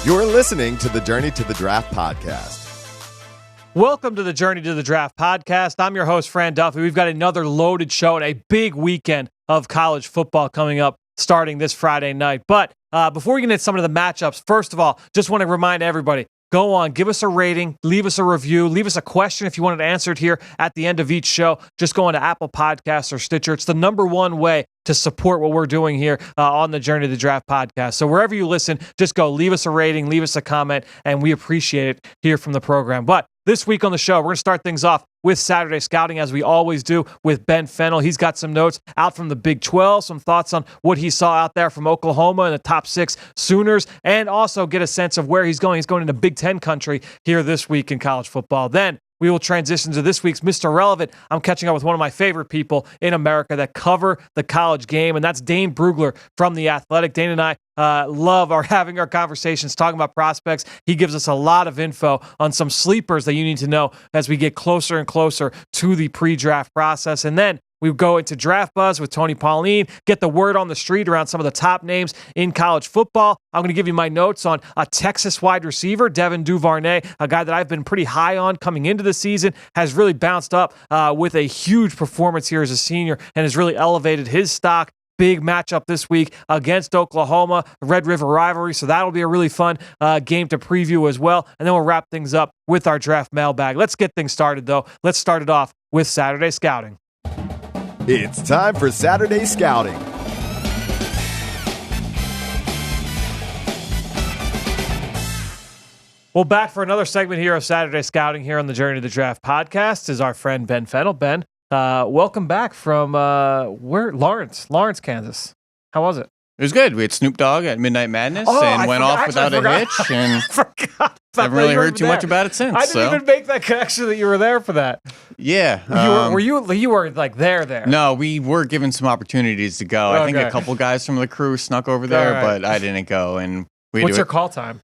You're listening to the Journey to the Draft podcast. Welcome to the Journey to the Draft podcast. I'm your host, Fran Duffy. We've got another loaded show and a big weekend of college football coming up starting this Friday night. But before we get into some of the matchups, first of all, just want to remind everybody, go on, give us a rating, leave us a review, leave us a question if you wanted answered here at the end of each show. Just go on to Apple Podcasts or Stitcher. It's the number one way to support what we're doing here on the Journey to the Draft podcast. So wherever you listen, just go leave us a rating, leave us a comment, and we appreciate it here from the program. But this week on the show, we're going to start things off with Saturday Scouting, as we always do, with Ben Fennell. He's got some notes out from the Big 12, some thoughts on what he saw out there from Oklahoma and the top 6 Sooners, and also get a sense of where he's going. He's going into Big 10 country here this week in college football. Then we will transition to this week's Mr. Relevant. I'm catching up with one of my favorite people in America that cover the college game, and that's Dane Brugler from The Athletic. Dane and I love having our conversations, talking about prospects. He gives us a lot of info on some sleepers that you need to know as we get closer and closer to the pre-draft process. And then we go into Draft Buzz with Tony Pauline, get the word on the street around some of the top names in college football. I'm going to give you my notes on a Texas wide receiver, Devin Duvernay, a guy that I've been pretty high on coming into the season, has really bounced up with a huge performance here as a senior and has really elevated his stock. Big matchup this week against Oklahoma, Red River rivalry, so that'll be a really fun game to preview as well. And then we'll wrap things up with our draft mailbag. Let's get things started, though. Let's start it off with Saturday Scouting. It's time for Saturday Scouting. Well, back for another segment here of Saturday Scouting here on the Journey to the Draft podcast is our friend Ben Fennell. Ben, welcome back from Lawrence, Kansas. How was it? It was good. We had Snoop Dogg at Midnight Madness and went off without a hitch. And forgot. Haven't really heard too much about it since. I didn't even make that connection that you were there for that. Yeah. You were like there? No, we were given some opportunities to go. I think a couple guys from the crew snuck over there, but I didn't go. And what's your call time?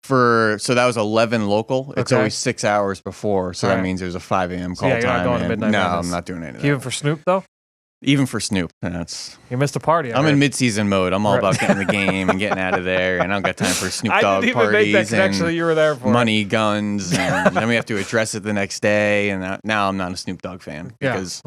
So that was 11 local. It's always 6 hours before, so that means there's a 5 a.m. call time. You're not going to Midnight Madness. I'm not doing any of that. Even for Snoop, though? Even for Snoop. You missed a party. I'm in mid-season mode. I'm all about getting the game and getting out of there, and I don't got time for Snoop Dogg parties and you were there for money, guns, and then we have to address it the next day, and now I'm not a Snoop Dogg fan. Because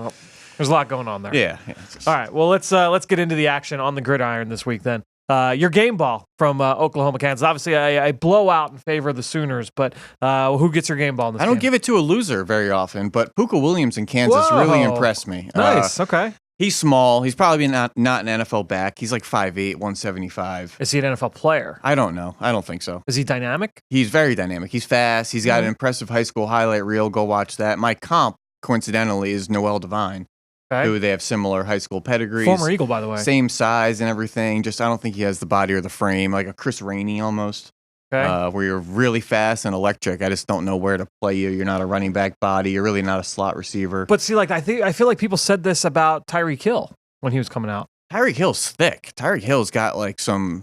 there's a lot going on there. Yeah. All right, well, let's get into the action on the gridiron this week then. Your game ball from Oklahoma, Kansas. Obviously, a blowout in favor of the Sooners, but who gets your game ball in this game? I don't give it to a loser very often, but Puka Williams in Kansas really impressed me. Nice, okay. He's small. He's probably not an NFL back. He's like 5'8", 175. Is he an NFL player? I don't know. I don't think so. Is he dynamic? He's very dynamic. He's fast. He's got an impressive high school highlight reel. Go watch that. My comp, coincidentally, is Noel Devine. Okay. Who they have similar high school pedigrees. Former Eagle, by the way. Same size and everything. Just I don't think he has the body or the frame, like a Chris Rainey almost. Okay. Where you're really fast and electric. I just don't know where to play you. You're not a running back body. You're really not a slot receiver. But see, I feel like people said this about Tyreek Hill when he was coming out. Tyreek Hill's thick. Tyreek Hill's got like some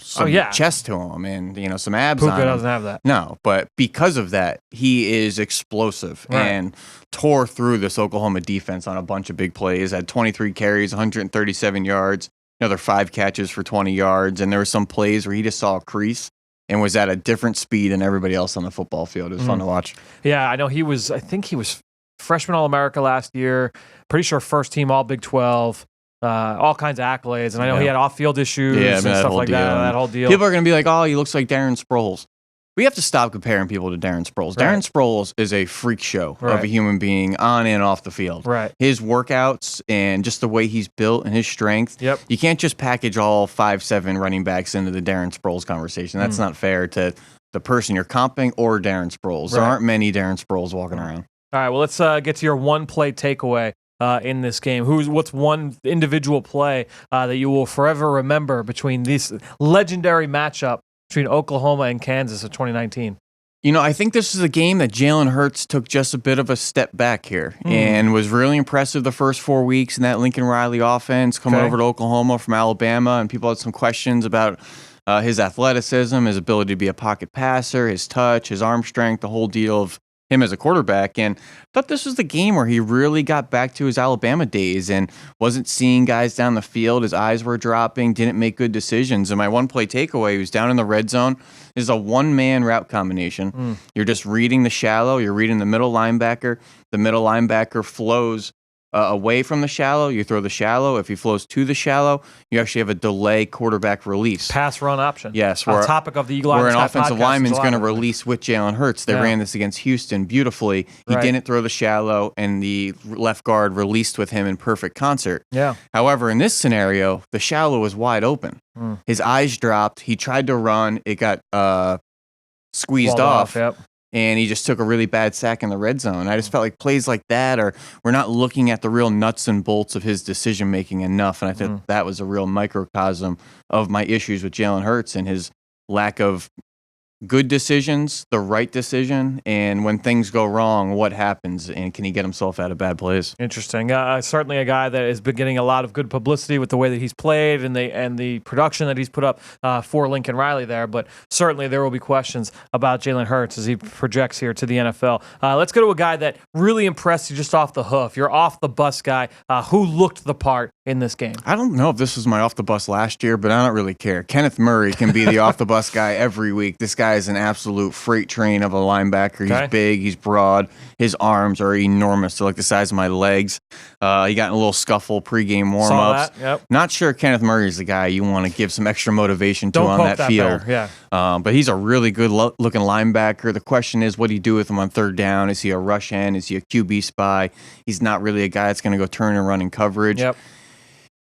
chest to him and some abs Puka on him. Doesn't have that. No, but because of that, he is explosive and tore through this Oklahoma defense on a bunch of big plays. Had 23 carries, 137 yards, another 5 catches for 20 yards, and there were some plays where he just saw a crease and was at a different speed than everybody else on the football field. It was fun to watch. Yeah, I know I think he was freshman All-America last year, pretty sure first team All Big 12. All kinds of accolades, and I know he had off-field issues and stuff like that. That whole deal. People are going to be like, "Oh, he looks like Darren Sproles." We have to stop comparing people to Darren Sproles. Darren Sproles is a freak show of a human being on and off the field. Right. His workouts and just the way he's built and his strength. Yep. You can't just package all 5'7" running backs into the Darren Sproles conversation. That's not fair to the person you're comping or Darren Sproles. There aren't many Darren Sproles walking around. All right. Well, let's get to your one-play takeaway in this game. What's one individual play that you will forever remember between this legendary matchup between Oklahoma and Kansas of 2019? I think this is a game that Jalen Hurts took just a bit of a step back here and was really impressive the first 4 weeks in that Lincoln Riley offense coming over to Oklahoma from Alabama, and people had some questions about his athleticism, his ability to be a pocket passer, his touch, his arm strength, the whole deal of him as a quarterback, and thought this was the game where he really got back to his Alabama days and wasn't seeing guys down the field. His eyes were dropping, didn't make good decisions. And my one play takeaway, he was down in the red zone. This is a one-man route combination. You're just reading the shallow. You're reading the middle linebacker. The middle linebacker flows away from the shallow, you throw the shallow. If he flows to the shallow, you actually have a delay quarterback release. Pass run option. Yes. On topic of the Eagle Eye where an offensive lineman's going to release with Jalen Hurts. They ran this against Houston beautifully. He didn't throw the shallow, and the left guard released with him in perfect concert. Yeah. However, in this scenario, the shallow was wide open. His eyes dropped. He tried to run. It got squeezed off. Yep. And he just took a really bad sack in the red zone. I just felt like plays like that, or we're not looking at the real nuts and bolts of his decision-making enough. And I think that was a real microcosm of my issues with Jalen Hurts and his lack of good decisions, the right decision, and when things go wrong, what happens, and can he get himself out of bad plays? Interesting. Certainly a guy that has been getting a lot of good publicity with the way that he's played and the production that he's put up for Lincoln Riley there, but certainly there will be questions about Jalen Hurts as he projects here to the NFL. Let's go to a guy that really impressed you just off the hoof. You're off the bus guy. Who looked the part in this game? I don't know if this was my off the bus last year, but I don't really care. Kenneth Murray can be the off the bus guy every week. This guy is an absolute freight train of a linebacker. He's big, he's broad, his arms are enormous. They're like the size of my legs. He got in a little scuffle pregame warm-ups. Not sure Kenneth Murray is the guy you want to give some extra motivation to on that field. But he's a really good looking linebacker. The question is, what do you do with him on third down? Is he a rush end? Is he a QB spy? He's not really a guy that's going to go turn and run in coverage.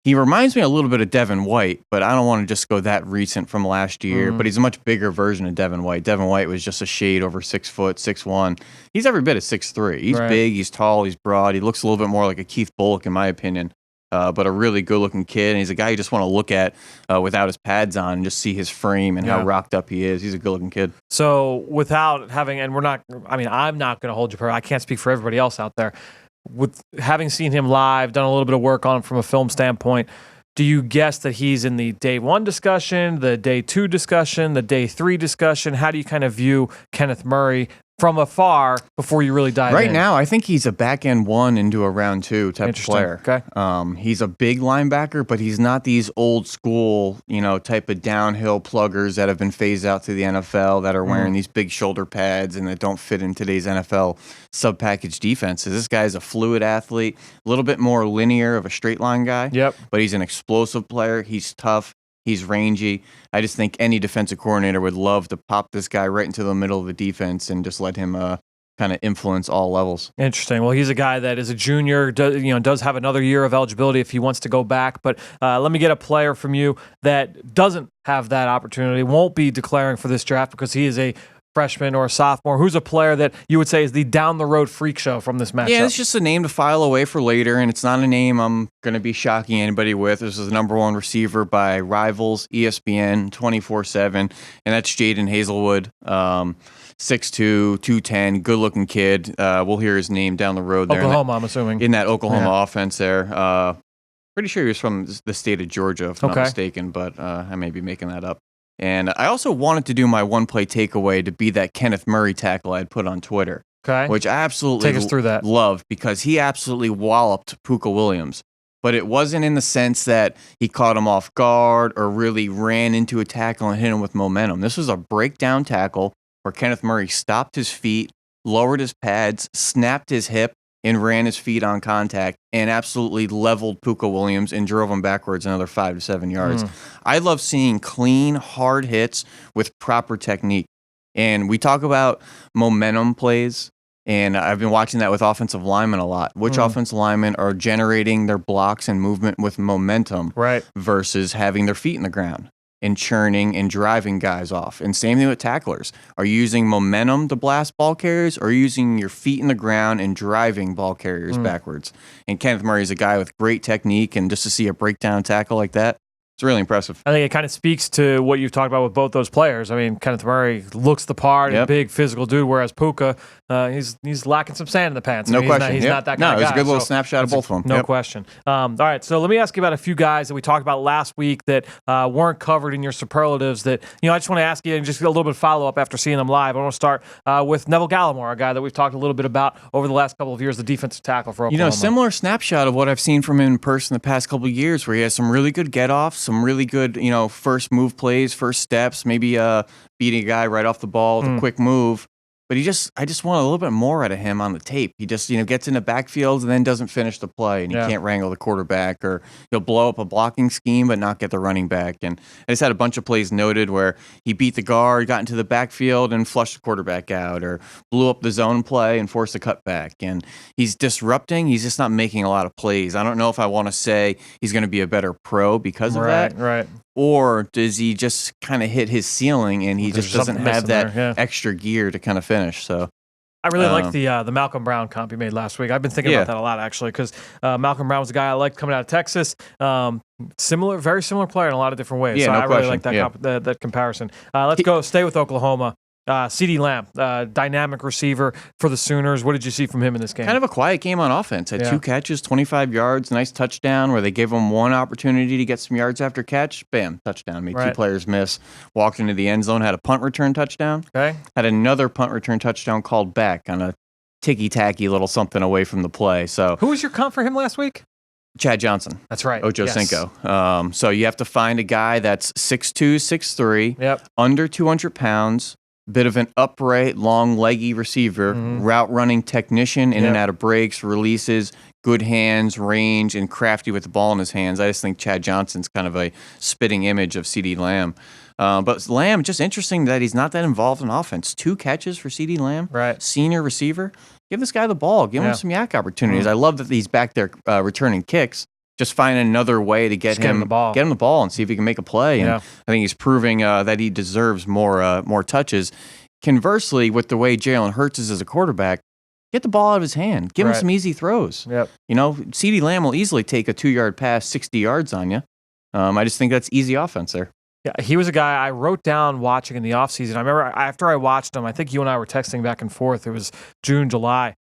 He reminds me a little bit of Devin White, but I don't want to just go that recent from last year. But he's a much bigger version of Devin White. Devin White was just a shade over 6 foot, 6'1". He's every bit of 6'3". He's big, he's tall, he's broad. He looks a little bit more like a Keith Bullock, in my opinion. But a really good-looking kid, and he's a guy you just want to look at without his pads on and just see his frame and how rocked up he is. He's a good-looking kid. So without having, and I'm not going to hold you for, I can't speak for everybody else out there. With having seen him live, done a little bit of work on him from a film standpoint, do you guess that he's in the day 1 discussion, the day 2 discussion, the day 3 discussion? How do you kind of view Kenneth Murray from afar before you really dive in? Right now, I think he's a back end 1 into a round 2 type of player. Okay. He's a big linebacker, but he's not these old school, type of downhill pluggers that have been phased out to the NFL that are wearing these big shoulder pads and that don't fit in today's NFL sub-package defenses. This guy's a fluid athlete, a little bit more linear of a straight line guy. But he's an explosive player. He's tough. He's rangy. I just think any defensive coordinator would love to pop this guy right into the middle of the defense and just let him kind of influence all levels. Interesting. Well, he's a guy that is a junior, does have another year of eligibility if he wants to go back. But let me get a player from you that doesn't have that opportunity, won't be declaring for this draft because he is a freshman or a sophomore. Who's a player that you would say is the down-the-road freak show from this matchup? Yeah, it's just a name to file away for later, and it's not a name I'm going to be shocking anybody with. This is the number 1 receiver by Rivals, ESPN, 24/7, and that's Jaden Hazelwood, 6'2", 210, good-looking kid. We'll hear his name down the road there. Oklahoma, I'm assuming. In that Oklahoma offense there. Pretty sure he was from the state of Georgia, if I'm not mistaken, but I may be making that up. And I also wanted to do my one play takeaway to be that Kenneth Murray tackle I had put on Twitter, which I absolutely take us through that. Loved because he absolutely walloped Puka Williams. But it wasn't in the sense that he caught him off guard or really ran into a tackle and hit him with momentum. This was a breakdown tackle where Kenneth Murray stopped his feet, lowered his pads, snapped his hip, and ran his feet on contact and absolutely leveled Puka Williams and drove him backwards another 5 to 7 yards. I love seeing clean, hard hits with proper technique. And we talk about momentum plays, and I've been watching that with offensive linemen a lot. Which offensive linemen are generating their blocks and movement with momentum versus having their feet in the ground and churning and driving guys off. And same thing with tacklers. Are you using momentum to blast ball carriers, or are you using your feet in the ground and driving ball carriers backwards? And Kenneth Murray is a guy with great technique, and just to see a breakdown tackle like that, It's really impressive. I think it kind of speaks to what you've talked about with both those players. I mean, Kenneth Murray looks the part, a big physical dude, whereas Puka, he's lacking some sand in the pants. No question. He's not that kind of guy. No, it was a good little snapshot of both of them. No question. All right, so let me ask you about a few guys that we talked about last week that weren't covered in your superlatives that, I just want to ask you and just get a little bit of follow-up after seeing them live. I want to start with Neville Gallimore, a guy that we've talked a little bit about over the last couple of years, the defensive tackle for Oklahoma. Similar snapshot of what I've seen from him in person the past couple of years, where he has some really good get-offs, some really good, first move plays, first steps, maybe beating a guy right off the ball with a quick move. But I just want a little bit more out of him on the tape. He just, gets in the backfield and then doesn't finish the play, and he can't wrangle the quarterback, or he'll blow up a blocking scheme but not get the running back. And I just had a bunch of plays noted where he beat the guard, got into the backfield and flushed the quarterback out, or blew up the zone play and forced a cutback. And he's disrupting. He's just not making a lot of plays. I don't know if I want to say he's going to be a better pro because of that. Right. Or does he just kind of hit his ceiling and he just doesn't have that extra gear to kind of finich? So I really like the Malcolm Brown comp you made last week. I've been thinking about that a lot, actually, because Malcolm Brown was a guy I liked coming out of Texas. Very similar player in a lot of different ways. So I really like that comparison. Let's stay with Oklahoma. CeeDee Lamb, dynamic receiver for the Sooners. What did you see from him in this game? Kind of a quiet game on offense. Had 2 catches, 25 yards, nice touchdown where they gave him one opportunity to get some yards after catch. Bam, touchdown. Made 2 players miss. Walked into the end zone, had a punt return touchdown. Okay. Had another punt return touchdown called back on a ticky-tacky little something away from the play. So who was your comp for him last week? Chad Johnson. That's right. Ocho Cinco. So you have to find a guy that's 6'2", 6'3", under 200 pounds, bit of an upright, long, leggy receiver, route running technician, in and out of breaks, releases, good hands, range, and crafty with the ball in his hands. I just think Chad Johnson's kind of a spitting image of CeeDee Lamb. But Lamb, just interesting that he's not that involved in offense. 2 catches for CeeDee Lamb, senior receiver. Give this guy the ball. Give him some yak opportunities. I love that he's back there returning kicks. Just find another way to get him the ball and see if he can make a play. And I think he's proving that he deserves more touches. Conversely, with the way Jalen Hurts is as a quarterback, get the ball out of his hand. Give him some easy throws. CeeDee Lamb will easily take a 2-yard pass 60 yards on you. I just think that's easy offense there. Yeah, he was a guy I wrote down watching in the offseason. I remember after I watched him, I think you and I were texting back and forth. It was June, July.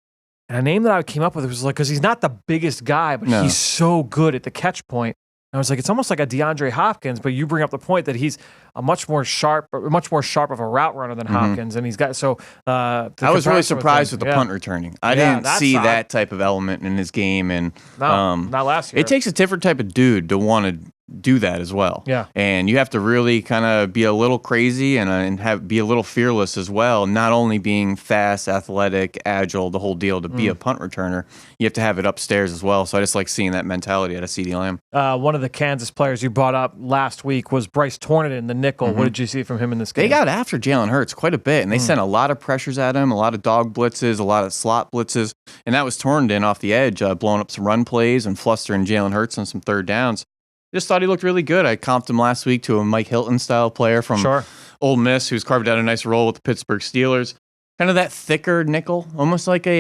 And a name that I came up with was because he's not the biggest guy, but he's so good at the catch point. And I was like, it's almost like a DeAndre Hopkins, but you bring up the point that he's a much more sharp of a route runner than Hopkins, and he's got I was really surprised with the punt returning. I didn't see that type of element in his game, and not last year. It takes a different type of dude to want to do that as well. And you have to really kind of be a little crazy and be a little fearless as well. Not only being fast, athletic, agile, the whole deal to be a punt returner, you have to have it upstairs as well. So I just like seeing that mentality out of CeeDee Lamb. One of the Kansas players you brought up last week was Bryce Torneden, the nickel. What did you see from him in this game? They got after Jalen Hurts quite a bit, and they sent a lot of pressures at him, a lot of dog blitzes, a lot of slot blitzes, and that was Torneden off the edge, blowing up some run plays and flustering Jalen Hurts on some third downs. Just thought he looked really good. I comped him last week to a Mike Hilton-style player from Ole Miss who's carved out a nice role with the Pittsburgh Steelers. Kind of that thicker nickel, almost like the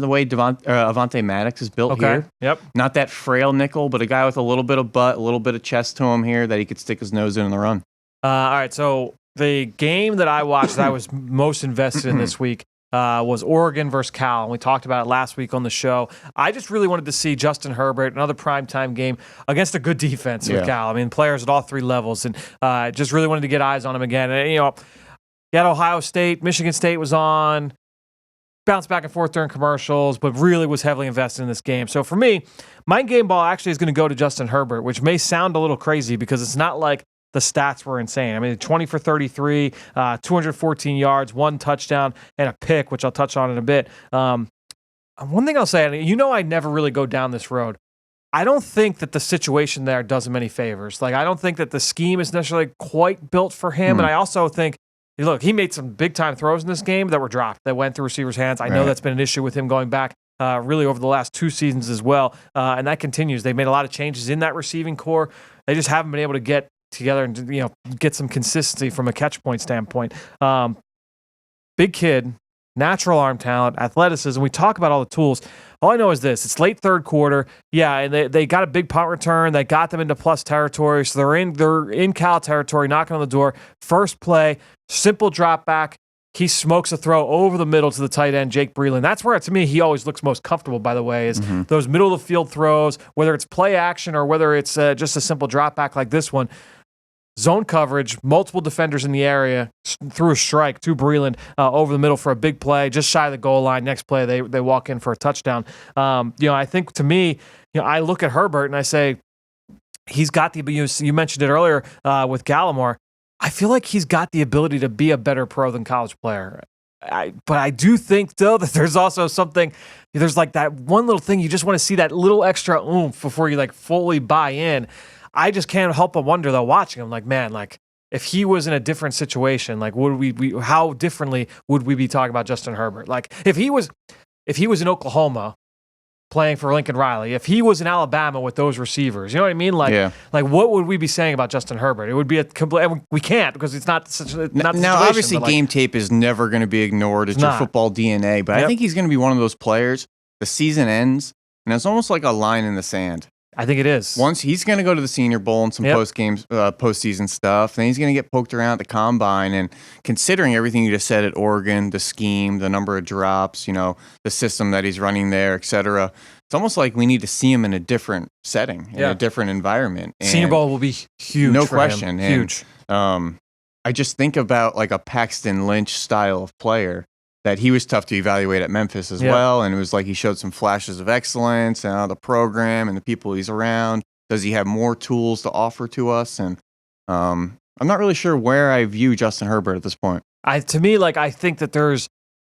way Avonte Maddox is built here. Not that frail nickel, but a guy with a little bit of butt, a little bit of chest to him here that he could stick his nose in the run. All right, so the game that I watched that I was most invested in this week was Oregon versus Cal, and we talked about it last week on the show. I just really wanted to see Justin Herbert, another primetime game against a good defense with Cal. I mean, players at all 3 levels, and just really wanted to get eyes on him again. And, you had Ohio State, Michigan State was on, bounced back and forth during commercials, but really was heavily invested in this game. So for me, my game ball actually is going to go to Justin Herbert, which may sound a little crazy because it's not like the stats were insane. I mean, 20 for 33, 214 yards, 1 touchdown, and a pick, which I'll touch on in a bit. One thing I'll say, I never really go down this road. I don't think that the situation there does him any favors. I don't think that the scheme is necessarily quite built for him. And I also think, look, he made some big-time throws in this game that were dropped, that went through receivers' hands. I know that's been an issue with him going back really over the last 2 seasons as well. And that continues. They've made a lot of changes in that receiving core. They just haven't been able to get together and get some consistency from a catch point standpoint. Big kid, natural arm talent, athleticism. We talk about all the tools. All I know is this. It's late third quarter. Yeah, and they got a big punt return. They got them into plus territory. So they're in Cal territory, knocking on the door. First play, simple drop back. He smokes a throw over the middle to the tight end, Jake Breland. That's where, to me, he always looks most comfortable, by the way, is those middle of the field throws, whether it's play action or whether it's just a simple drop back like this one. Zone coverage, multiple defenders in the area, threw a strike to Breland over the middle for a big play, just shy of the goal line. Next play, they walk in for a touchdown. I think, to me, I look at Herbert and I say, he's got the, you mentioned it earlier with Gallimore, I feel like he's got the ability to be a better pro than college player. But I do think, though, that there's also something, there's like that one little thing, you just want to see that little extra oomph before you like fully buy in. I just can't help but wonder, though, watching him, like, man, like, if he was in a different situation, like, how differently would we be talking about Justin Herbert? Like, if he was in Oklahoma playing for Lincoln Riley, if he was in Alabama with those receivers, you know what I mean? Like, like, what would we be saying about Justin Herbert? It would be a complete. We can't, because it's not such. Not now, obviously, game tape is never going to be ignored. It's your football DNA, but I think he's going to be one of those players. The season ends, and it's almost like a line in the sand. I think it is. Once he's going to go to the Senior Bowl and some postseason stuff, then he's going to get poked around at the combine. And considering everything you just said at Oregon, the scheme, the number of drops, the system that he's running there, et cetera, it's almost like we need to see him in a different setting, in a different environment. And Senior Bowl will be huge. No question. Huge. And, I just think about like a Paxton Lynch style of player, that he was tough to evaluate at Memphis as well. And it was like he showed some flashes of excellence and the program and the people he's around. Does he have more tools to offer to us? And I'm not really sure where I view Justin Herbert at this point. To me, I think that there's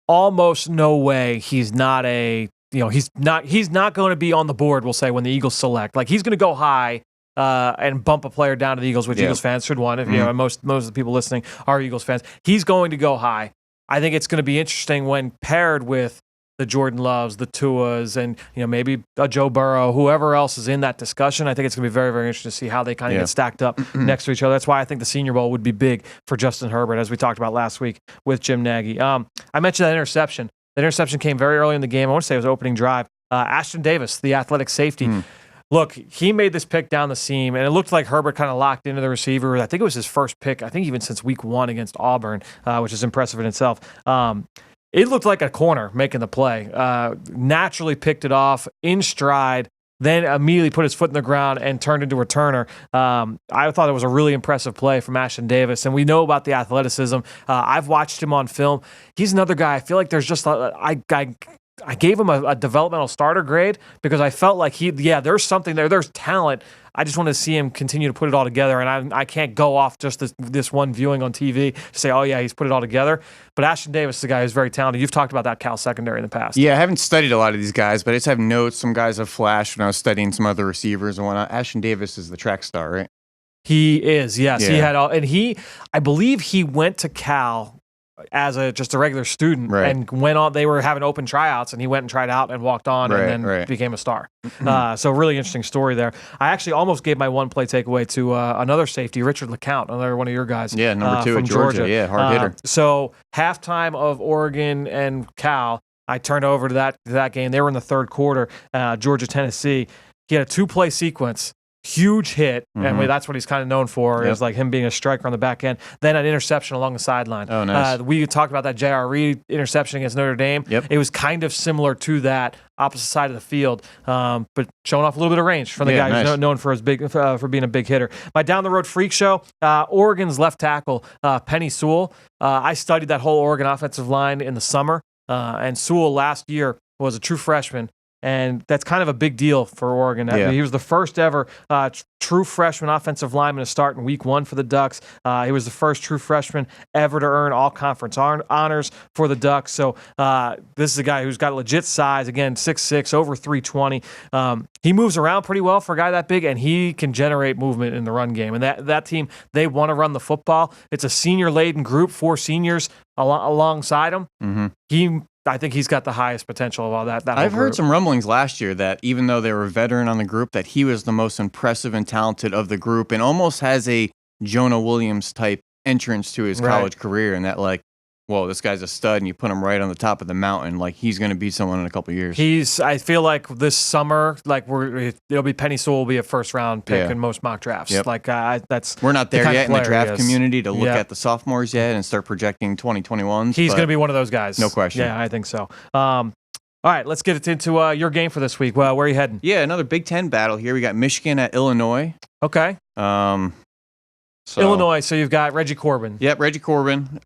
almost no way he's not he's not going to be on the board, we'll say, when the Eagles select. Like, he's going to go high and bump a player down to the Eagles, which Eagles fans should want. If most of the people listening are Eagles fans. He's going to go high. I think it's going to be interesting when paired with the Jordan Loves, the Tuas, and maybe a Joe Burrow, whoever else is in that discussion. I think it's going to be very, very interesting to see how they kind of get stacked up next to each other. That's why I think the Senior Bowl would be big for Justin Herbert, as we talked about last week with Jim Nagy. I mentioned that interception. That interception came very early in the game. I want to say it was opening drive. Ashton Davis, the athletic safety. Look, he made this pick down the seam, and it looked like Herbert kind of locked into the receiver. I think it was his first pick, I think even since week 1 against Auburn, which is impressive in itself. It looked like a corner making the play. Naturally picked it off in stride, then immediately put his foot in the ground and turned into a returner. I thought it was a really impressive play from Ashton Davis, and we know about the athleticism. I've watched him on film. He's another guy. I feel like there's just I gave him a developmental starter grade because I felt like there's something there. There's talent. I just want to see him continue to put it all together, and I can't go off just this one viewing on TV to say, oh, yeah, he's put it all together. But Ashton Davis is a guy who's very talented. You've talked about that Cal secondary in the past. Yeah, I haven't studied a lot of these guys, but I just have notes. Some guys have flashed when I was studying some other receivers and whatnot. Ashton Davis is the track star, right? He is, yes. Yeah. He had all, and I believe he went to Cal as just a regular student and went on. They were having open tryouts, and he went and tried out and walked on and then became a star. So really interesting story there. I actually almost gave my one play takeaway to another safety, Richard LeCount, another one of your guys. Yeah, number 2 at Georgia. Yeah, hard hitter. So halftime of Oregon and Cal, I turned over to that game. They were in the third quarter, Georgia, Tennessee. He had a 2-play sequence. Huge hit, and that's what he's kind of known for, is like him being a striker on the back end. Then an interception along the sideline. Oh, nice. We talked about that J.R. Reed interception against Notre Dame. It was kind of similar to that, opposite side of the field, but showing off a little bit of range from the guy who's known for for being a big hitter. My down the road freak show, Oregon's left tackle, Penny Sewell. I studied that whole Oregon offensive line in the summer, and Sewell last year was a true freshman. And that's kind of a big deal for Oregon. He was the first ever true freshman offensive lineman to start in week 1 for the Ducks. He was the first true freshman ever to earn all-conference honors for the Ducks. So this is a guy who's got legit size, again, 6'6", over 320. He moves around pretty well for a guy that big, and he can generate movement in the run game. And that team, they want to run the football. It's a senior-laden group, 4 seniors alongside him. I think he's got the highest potential of all that. I've heard some rumblings last year that even though they were a veteran on the group, that he was the most impressive and talented of the group, and almost has a Jonah Williams type entrance to his college career, and that whoa, this guy's a stud, and you put him right on the top of the mountain, like he's going to be someone in a couple of years. I feel like this summer, like it'll be Penny Sewell will be a first round pick in most mock drafts. Yep. Like we're not there yet in the draft community to look Yep. at the sophomores yet and start projecting 2021s. He's going to be one of those guys. No question. Yeah, I think so. All right, let's get into your game for this week. Well, where are you heading? Yeah, another Big Ten battle here. We got Michigan at Illinois. Okay. Illinois, so you've got Reggie Corbin. Yep, Reggie Corbin.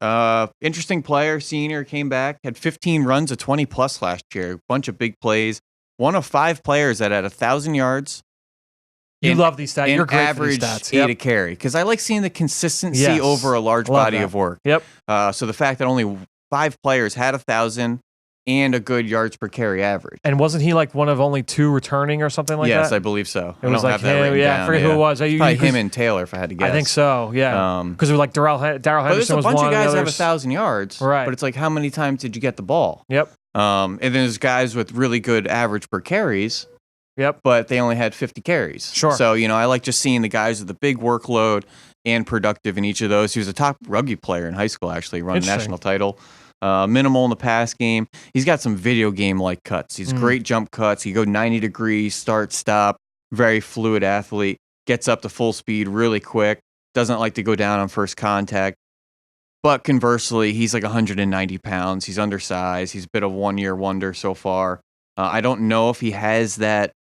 Interesting player, senior, came back, had 15 runs of 20-plus last year. Bunch of big plays. One of 5 players that had 1,000 yards. You love these stats. You're great for these average stats. 8 a carry. Because I like seeing the consistency over a large Love body that. of work. Yep. So the fact that only 5 players had 1,000 and a good yards per carry average. And wasn't he like one of only 2 returning or something like that? Yes, I believe so. It was like him. Yeah, I forget who it was. Probably him and Taylor, if I had to guess. I think so. Yeah, because it was like Darrell Henderson was one. But there's a bunch of guys that have others. 1,000 yards. Right. But it's like, how many times did you get the ball? Yep. And then there's guys with really good average per carries. Yep. But they only had 50 carries. Sure. So, I like just seeing the guys with the big workload and productive in each of those. He was a top rugby player in high school, actually, won a national title. Minimal in the pass game. He's got some video game-like cuts. He's great jump cuts. He go 90 degrees, start, stop. Very fluid athlete. Gets up to full speed really quick. Doesn't like to go down on first contact. But conversely, he's like 190 pounds. He's undersized. He's a bit of a one-year wonder so far. I don't know if he has that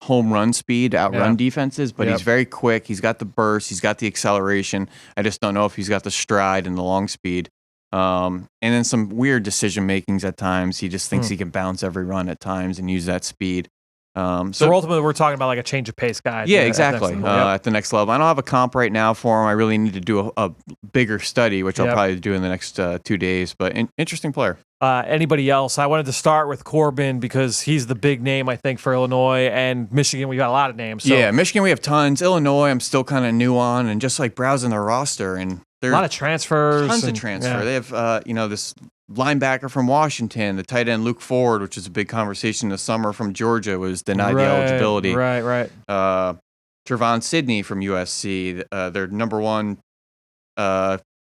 home run speed to outrun defenses, but he's very quick. He's got the burst. He's got the acceleration. I just don't know if he's got the stride and the long speed. And then some weird decision makings at times. He just thinks he can bounce every run at times and use that speed. So ultimately, we're talking about like a change of pace guy. Yeah, exactly. At the next level. I don't have a comp right now for him. I really need to do a bigger study, which I'll probably do in the next 2 days. But interesting player. Anybody else? I wanted to start with Corbin because he's the big name, I think, for Illinois and Michigan. We've got a lot of names. So. Yeah, Michigan, we have tons. Illinois, I'm still kind of new on and just like browsing their roster. And a lot of transfers. Tons of transfer. Yeah. They have, this linebacker from Washington, the tight end Luke Ford, which is a big conversation this summer from Georgia, was denied the eligibility. Right. Trevon Sidney from USC, their number 1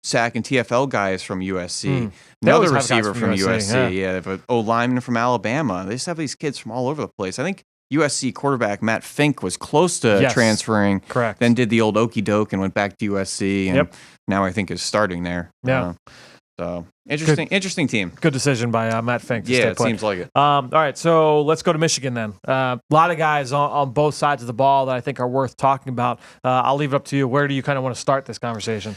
sack and TFL guy is from USC. Another receiver from USC. Yeah, they have an lineman from Alabama. They just have these kids from all over the place. I think USC quarterback Matt Fink was close to transferring. Correct. Then did the old okey doke and went back to USC. And now I think is starting there. Yeah. So interesting team. Good decision by Matt Fink. Yeah, it seems like it. All right, so let's go to Michigan then. A lot of guys on both sides of the ball that I think are worth talking about. I'll leave it up to you. Where do you kind of want to start this conversation?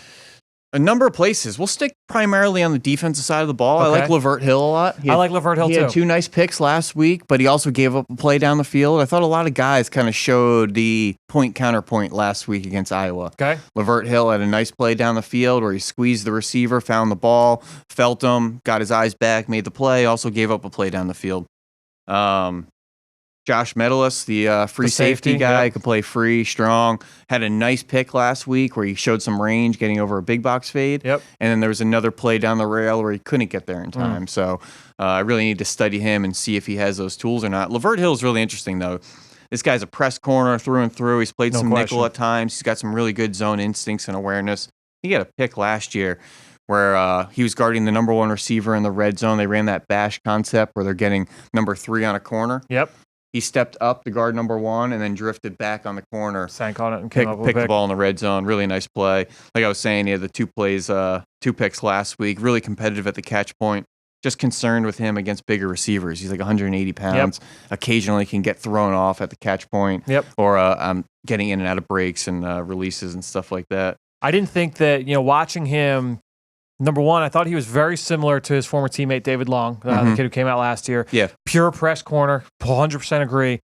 A number of places. We'll stick primarily on the defensive side of the ball. Okay. I like Lavert Hill a lot. I like Lavert Hill too. He had 2 nice picks last week, but he also gave up a play down the field. I thought a lot of guys kind of showed the point-counterpoint last week against Iowa. Okay. Lavert Hill had a nice play down the field where he squeezed the receiver, found the ball, felt him, got his eyes back, made the play, also gave up a play down the field. Josh Medalis, the free safety guy, could play free, strong. Had a nice pick last week where he showed some range getting over a big box fade. Yep. And then there was another play down the rail where he couldn't get there in time. So I really need to study him and see if he has those tools or not. Lavert Hill is really interesting, though. This guy's a press corner through and through. He's played some nickel at times. He's got some really good zone instincts and awareness. He got a pick last year where he was guarding the number 1 receiver in the red zone. They ran that bash concept where they're getting number 3 on a corner. Yep. He stepped up to guard number 1 and then drifted back on the corner. Sank on it and picked the ball in the red zone. Really nice play. Like I was saying, he had the 2 picks last week. Really competitive at the catch point. Just concerned with him against bigger receivers. He's like 180 pounds. Yep. Occasionally can get thrown off at the catch point. Yep. Or getting in and out of breaks and releases and stuff like that. I didn't think that, watching him, number 1, I thought he was very similar to his former teammate David Long, the kid who came out last year. Yeah. Pure press corner, 100% agree.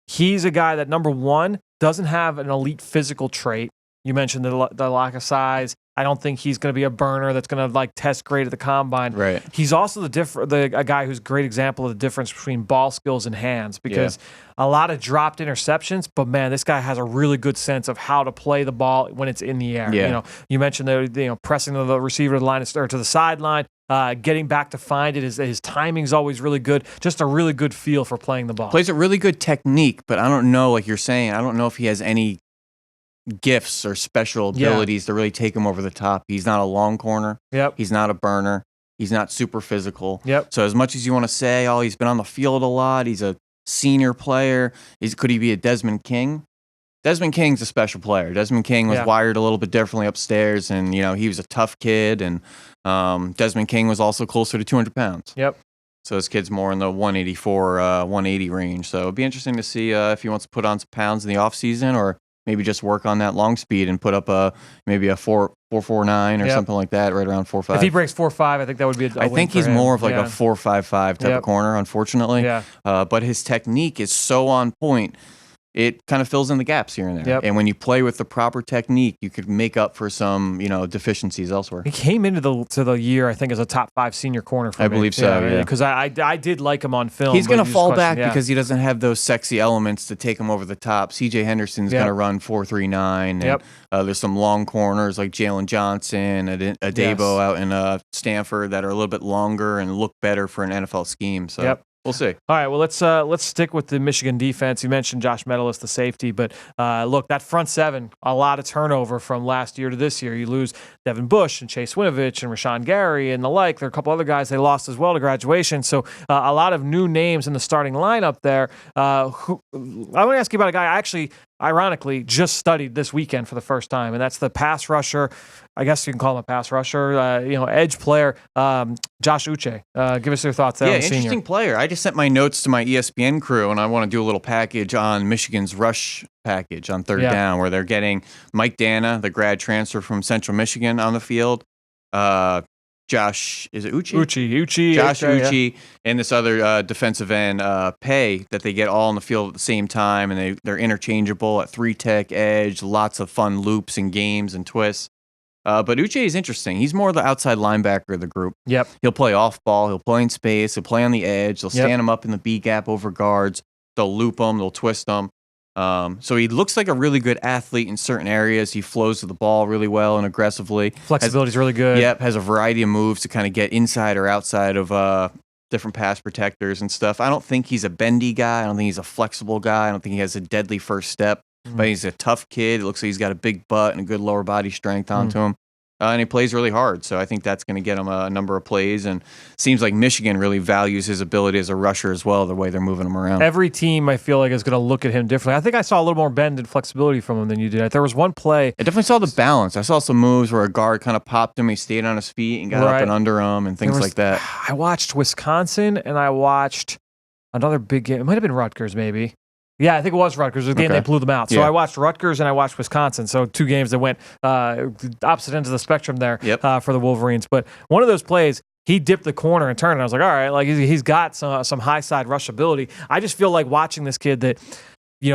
He's a guy that, number 1, doesn't have an elite physical trait. You mentioned the lack of size. I don't think he's going to be a burner that's going to test great at the combine. Right. He's also a guy who's a great example of the difference between ball skills and hands because a lot of dropped interceptions, but man, this guy has a really good sense of how to play the ball when it's in the air. Yeah. You mentioned pressing the receiver to the line or to the sideline, getting back to find it. His timing's always really good. Just a really good feel for playing the ball. Plays a really good technique, but I don't know, like you're saying, I don't know if he has any gifts or special abilities to really take him over the top. He's not a long corner. Yep. He's not a burner. He's not super physical. Yep. So as much as you want to say, oh, he's been on the field a lot, he's a senior player, could he be a Desmond King? Desmond King's a special player. Desmond King was wired a little bit differently upstairs, and he was a tough kid. And Desmond King was also closer to 200 pounds. Yep. So this kid's more in the 184, 180 range. So it'd be interesting to see if he wants to put on some pounds in the offseason, or maybe just work on that long speed and put up maybe a 4.49 or something like that, right around 4.5. If he breaks 4.5, I think that would be a I think he's more of like a 4.55 type of corner, unfortunately. Yeah. But his technique is so on point. It kind of fills in the gaps here and there. Yep. And when you play with the proper technique, you could make up for some, deficiencies elsewhere. He came into the year, I think, as a top 5 senior corner for me. I believe so, yeah. Because I did like him on film. He's going to fall back because he doesn't have those sexy elements to take him over the top. C.J. Henderson's going to run 4.39. Yep. There's some long corners like Jalen Johnson, Adebo out in Stanford that are a little bit longer and look better for an NFL scheme. So. We'll see. All right, well, let's stick with the Michigan defense. You mentioned Josh Metellus, the safety, but look, that front seven, a lot of turnover from last year to this year. You lose Devin Bush and Chase Winovich and Rashawn Gary and the like. There are a couple other guys they lost as well to graduation. So a lot of new names in the starting lineup there. I want to ask you about a guy I actually, ironically, just studied this weekend for the first time, and that's the pass rusher. I guess you can call him a pass rusher, edge player, Josh Uche. Give us your thoughts there. Yeah, on the interesting senior player. I just sent my notes to my ESPN crew, and I want to do a little package on Michigan's rush package on third down, where they're getting Mike Dana, the grad transfer from Central Michigan, on the field. Josh, is it Uche? Uche. Josh Uche, and this other defensive end, Pay, that they get all on the field at the same time, and they're interchangeable at 3-tech edge, lots of fun loops and games and twists. But Uche is interesting. He's more the outside linebacker of the group. Yep. He'll play off ball. He'll play in space. He'll play on the edge. They'll stand him up in the B gap over guards. They'll loop him. They'll twist him. So he looks like a really good athlete in certain areas. He flows to the ball really well and aggressively. Flexibility's really good. Yep, has a variety of moves to kind of get inside or outside of different pass protectors and stuff. I don't think he's a bendy guy. I don't think he's a flexible guy. I don't think he has a deadly first step. But he's a tough kid. It looks like he's got a big butt and a good lower body strength onto him. And he plays really hard. So I think that's going to get him a number of plays. And seems like Michigan really values his ability as a rusher as well, the way they're moving him around. Every team, I feel like, is going to look at him differently. I think I saw a little more bend and flexibility from him than you did. There was one play. I definitely saw the balance. I saw some moves where a guard kind of popped him. He stayed on his feet and got up and under him and things like that. I watched Wisconsin and I watched another big game. It might have been Rutgers, maybe. Yeah, I think it was Rutgers. It was the game they blew them out. So I watched Rutgers and I watched Wisconsin. So 2 games that went opposite ends of the spectrum there for the Wolverines. But one of those plays, he dipped the corner and turned. And I was like, all right, like he's got some high side rush ability. I just feel like watching this kid that,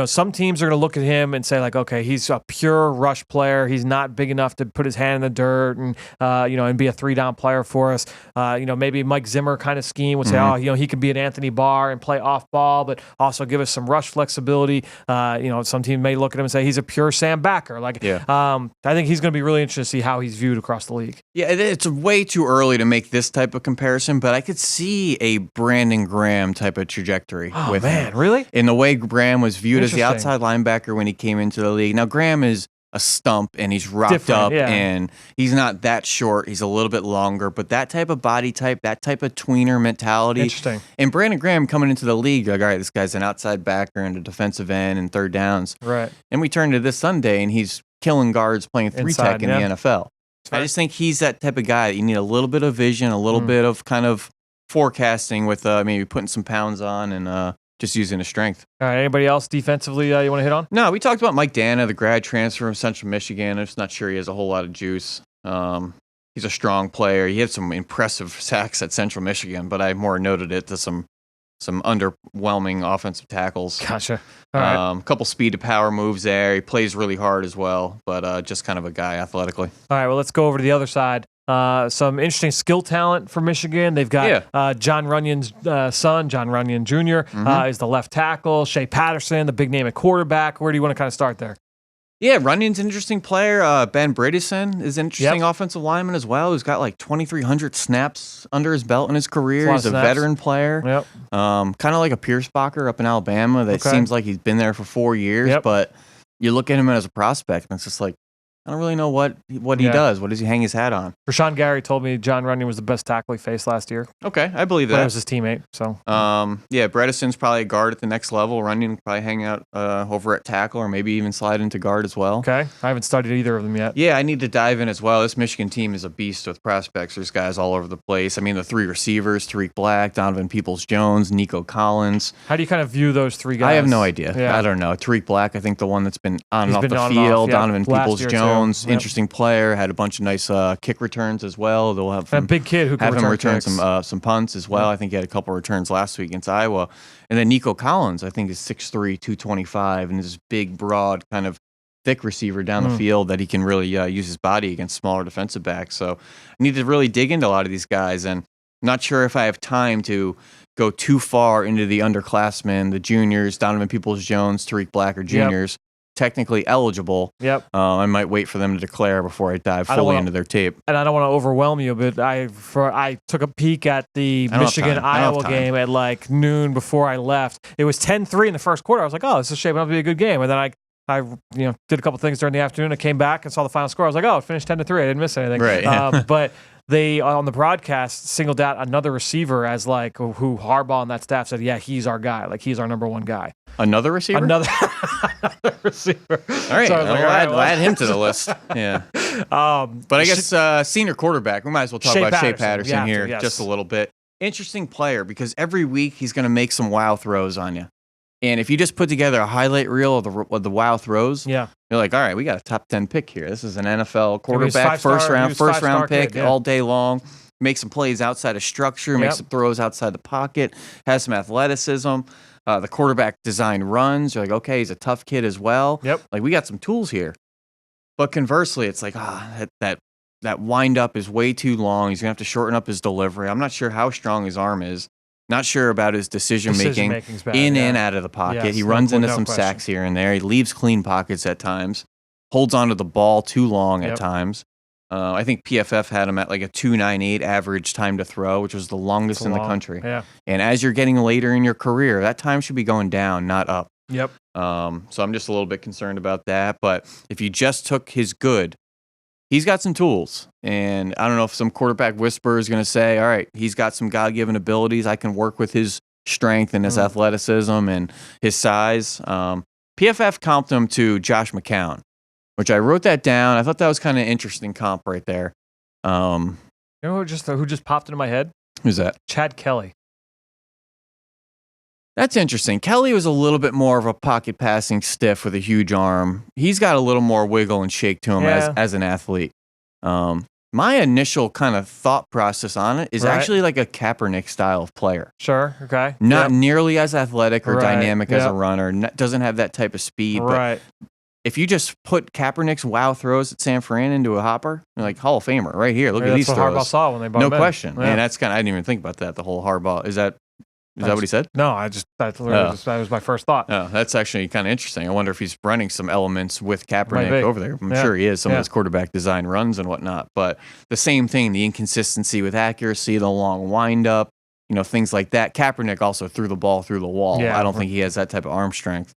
some teams are going to look at him and say, like, okay, he's a pure rush player. He's not big enough to put his hand in the dirt and, and be a 3-down player for us. Maybe Mike Zimmer kind of scheme would say, he could be an Anthony Barr and play off ball, but also give us some rush flexibility. Some team may look at him and say he's a pure Sam Backer. I think he's going to be really interesting to see how he's viewed across the league. Yeah, it's way too early to make this type of comparison, but I could see a Brandon Graham type of trajectory with him. Really? In the way Graham was viewed as the outside linebacker when he came into the league. Now, Graham is a stump and he's rocked up and he's not that short. He's a little bit longer, but that type of body type, that type of tweener mentality. Interesting. And Brandon Graham coming into the league, like, all right, this guy's an outside backer and a defensive end and third downs. Right. And we turn to this Sunday and he's killing guards playing 3-tech in the NFL. I just think he's that type of guy that you need a little bit of vision, a little bit of kind of forecasting with maybe putting some pounds on and just using his strength. All right. Anybody else defensively you want to hit on? No, we talked about Mike Dana, the grad transfer from Central Michigan. I'm just not sure he has a whole lot of juice. He's a strong player. He had some impressive sacks at Central Michigan, but I more noted it to some underwhelming offensive tackles. Gotcha. All right. A couple speed to power moves there. He plays really hard as well, but just kind of a guy athletically. All right. Well, let's go over to the other side. Some interesting skill talent for Michigan. They've got John Runyon's son, John Runyon Jr., is the left tackle. Shea Patterson, the big name at quarterback. Where do you want to kind of start there? Yeah, Runyon's an interesting player. Ben Bredesen is an interesting offensive lineman as well, who's got like 2,300 snaps under his belt in his career. He's a veteran player. Yep. Kind of like a Pierce Bacher up in Alabama. That seems like he's been there for 4 years, but you look at him as a prospect, and it's just like, I don't really know what he does. What does he hang his hat on? Rashawn Gary told me John Runyon was the best tackle he faced last year. Okay, I believe that. But it was his teammate. So, Bredesen's probably a guard at the next level. Runyon probably hang out over at tackle, or maybe even slide into guard as well. Okay, I haven't studied either of them yet. Yeah, I need to dive in as well. This Michigan team is a beast with prospects. There's guys all over the place. I mean, the three receivers: Tariq Black, Donovan Peoples-Jones, Nico Collins. How do you kind of view those three guys? I have no idea. Yeah. I don't know. Tariq Black, I think the one that's been on and off the on field. Off, yeah. Donovan Peoples-Jones, interesting player. Had a bunch of nice kick returns as well. They'll have a big kid who can return some punts as well. I think he had a couple returns last week against Iowa. And then Nico Collins, I think, is 6'3", 225, and is this big, broad, kind of thick receiver down the field that he can really use his body against smaller defensive backs. So I need to really dig into a lot of these guys, and I'm not sure if I have time to go too far into the underclassmen, the juniors, Donovan Peoples-Jones, Tariq Black, or juniors. Technically eligible. Yep. I might wait for them to declare before I dive fully into their tape. And I don't want to overwhelm you, but I took a peek at the Michigan-Iowa game at like noon before I left. It was 10-3 in the first quarter. I was like, oh, this is shaping up to be a good game. And then I did a couple things during the afternoon. I came back and saw the final score. I was like, oh, it finished 10-3. I didn't miss anything. Right. But they, on the broadcast, singled out another receiver as like who Harbaugh and that staff said, yeah, he's our guy. Like, he's our number one guy. Another receiver? Another receiver. All right. So I'll add him to the list. Yeah. But I guess senior quarterback, we might as well talk about Shea Patterson here just a little bit. Interesting player because every week he's going to make some wow throws on you. And if you just put together a highlight reel of the wow throws, you're like, all right, we got a top 10 pick here. This is an NFL quarterback, first round pick all day long. Make some plays outside of structure, make some throws outside the pocket, has some athleticism. The quarterback design runs. You're like, okay, he's a tough kid as well. Yep. Like, we got some tools here. But conversely, it's like, that wind up is way too long. He's going to have to shorten up his delivery. I'm not sure how strong his arm is. Not sure about his decision making and out of the pocket. Yes, he runs into some sacks here and there. He leaves clean pockets at times. Holds onto the ball too long at times. I think PFF had him at like a 2.98 average time to throw, which was the longest in the country. Yeah. And as you're getting later in your career, that time should be going down, not up. Yep. So I'm just a little bit concerned about that. But if you just took his good, he's got some tools. And I don't know if some quarterback whisperer is going to say, all right, he's got some God-given abilities. I can work with his strength and his athleticism and his size. PFF comped him to Josh McCown, which I wrote that down. I thought that was kind of an interesting comp right there. You know who just popped into my head? Who's that? Chad Kelly. That's interesting. Kelly was a little bit more of a pocket passing stiff with a huge arm. He's got a little more wiggle and shake to him as an athlete. My initial kind of thought process on it is actually like a Kaepernick style of player. Sure. Okay. Not nearly as athletic or dynamic as a runner. Doesn't have that type of speed. Right. But if you just put Kaepernick's wow throws at San Fran into a hopper, you're like Hall of Famer right here. Look at these throws. That's what Harbaugh saw when they bought him. No question. Yeah. And that's I didn't even think about that. The whole Harbaugh. Is that what he said? No, that was my first thought. Oh, that's actually kind of interesting. I wonder if he's running some elements with Kaepernick over there. I'm sure he is. Some of his quarterback design runs and whatnot. But the same thing, the inconsistency with accuracy, the long windup, things like that. Kaepernick also threw the ball through the wall. Yeah, I don't think he has that type of arm strength.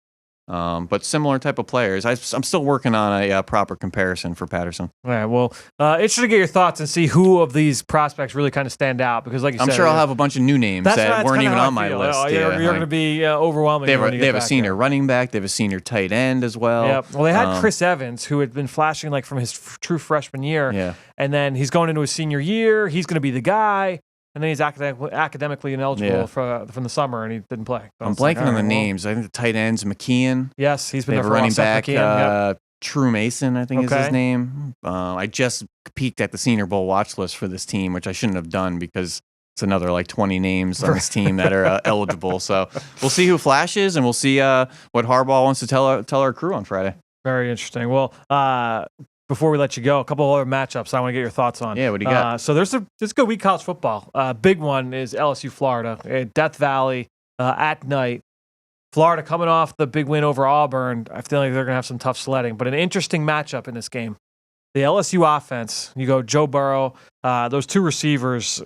But similar type of players. I'm still working on a proper comparison for Patterson. All right, well, interested to get your thoughts and see who of these prospects really kind of stand out. Because like you said, I'm sure I'll have a bunch of new names that weren't even on my list. You're going to be overwhelming. They have a senior running back. They have a senior tight end as well. Yep. Well, they had Chris Evans, who had been flashing like from his true freshman year. Yeah. And then he's going into his senior year. He's going to be the guy. And then he's academically ineligible from the summer, and he didn't play. So I'm blanking on the names. I think the tight end's McKeon. Yes, he's been there for running back. McKeon, True Mason, I think is his name. I just peeked at the Senior Bowl watch list for this team, which I shouldn't have done because it's another like 20 names on this team that are eligible. So we'll see who flashes, and we'll see what Harbaugh wants to tell our crew on Friday. Very interesting. Well, before we let you go, a couple other matchups I want to get your thoughts on. Yeah, what do you got? So there's a good week of college football. Big one is LSU Florida at Death Valley at night. Florida coming off the big win over Auburn. I feel like they're going to have some tough sledding, but an interesting matchup in this game. The LSU offense, you go Joe Burrow, those two receivers,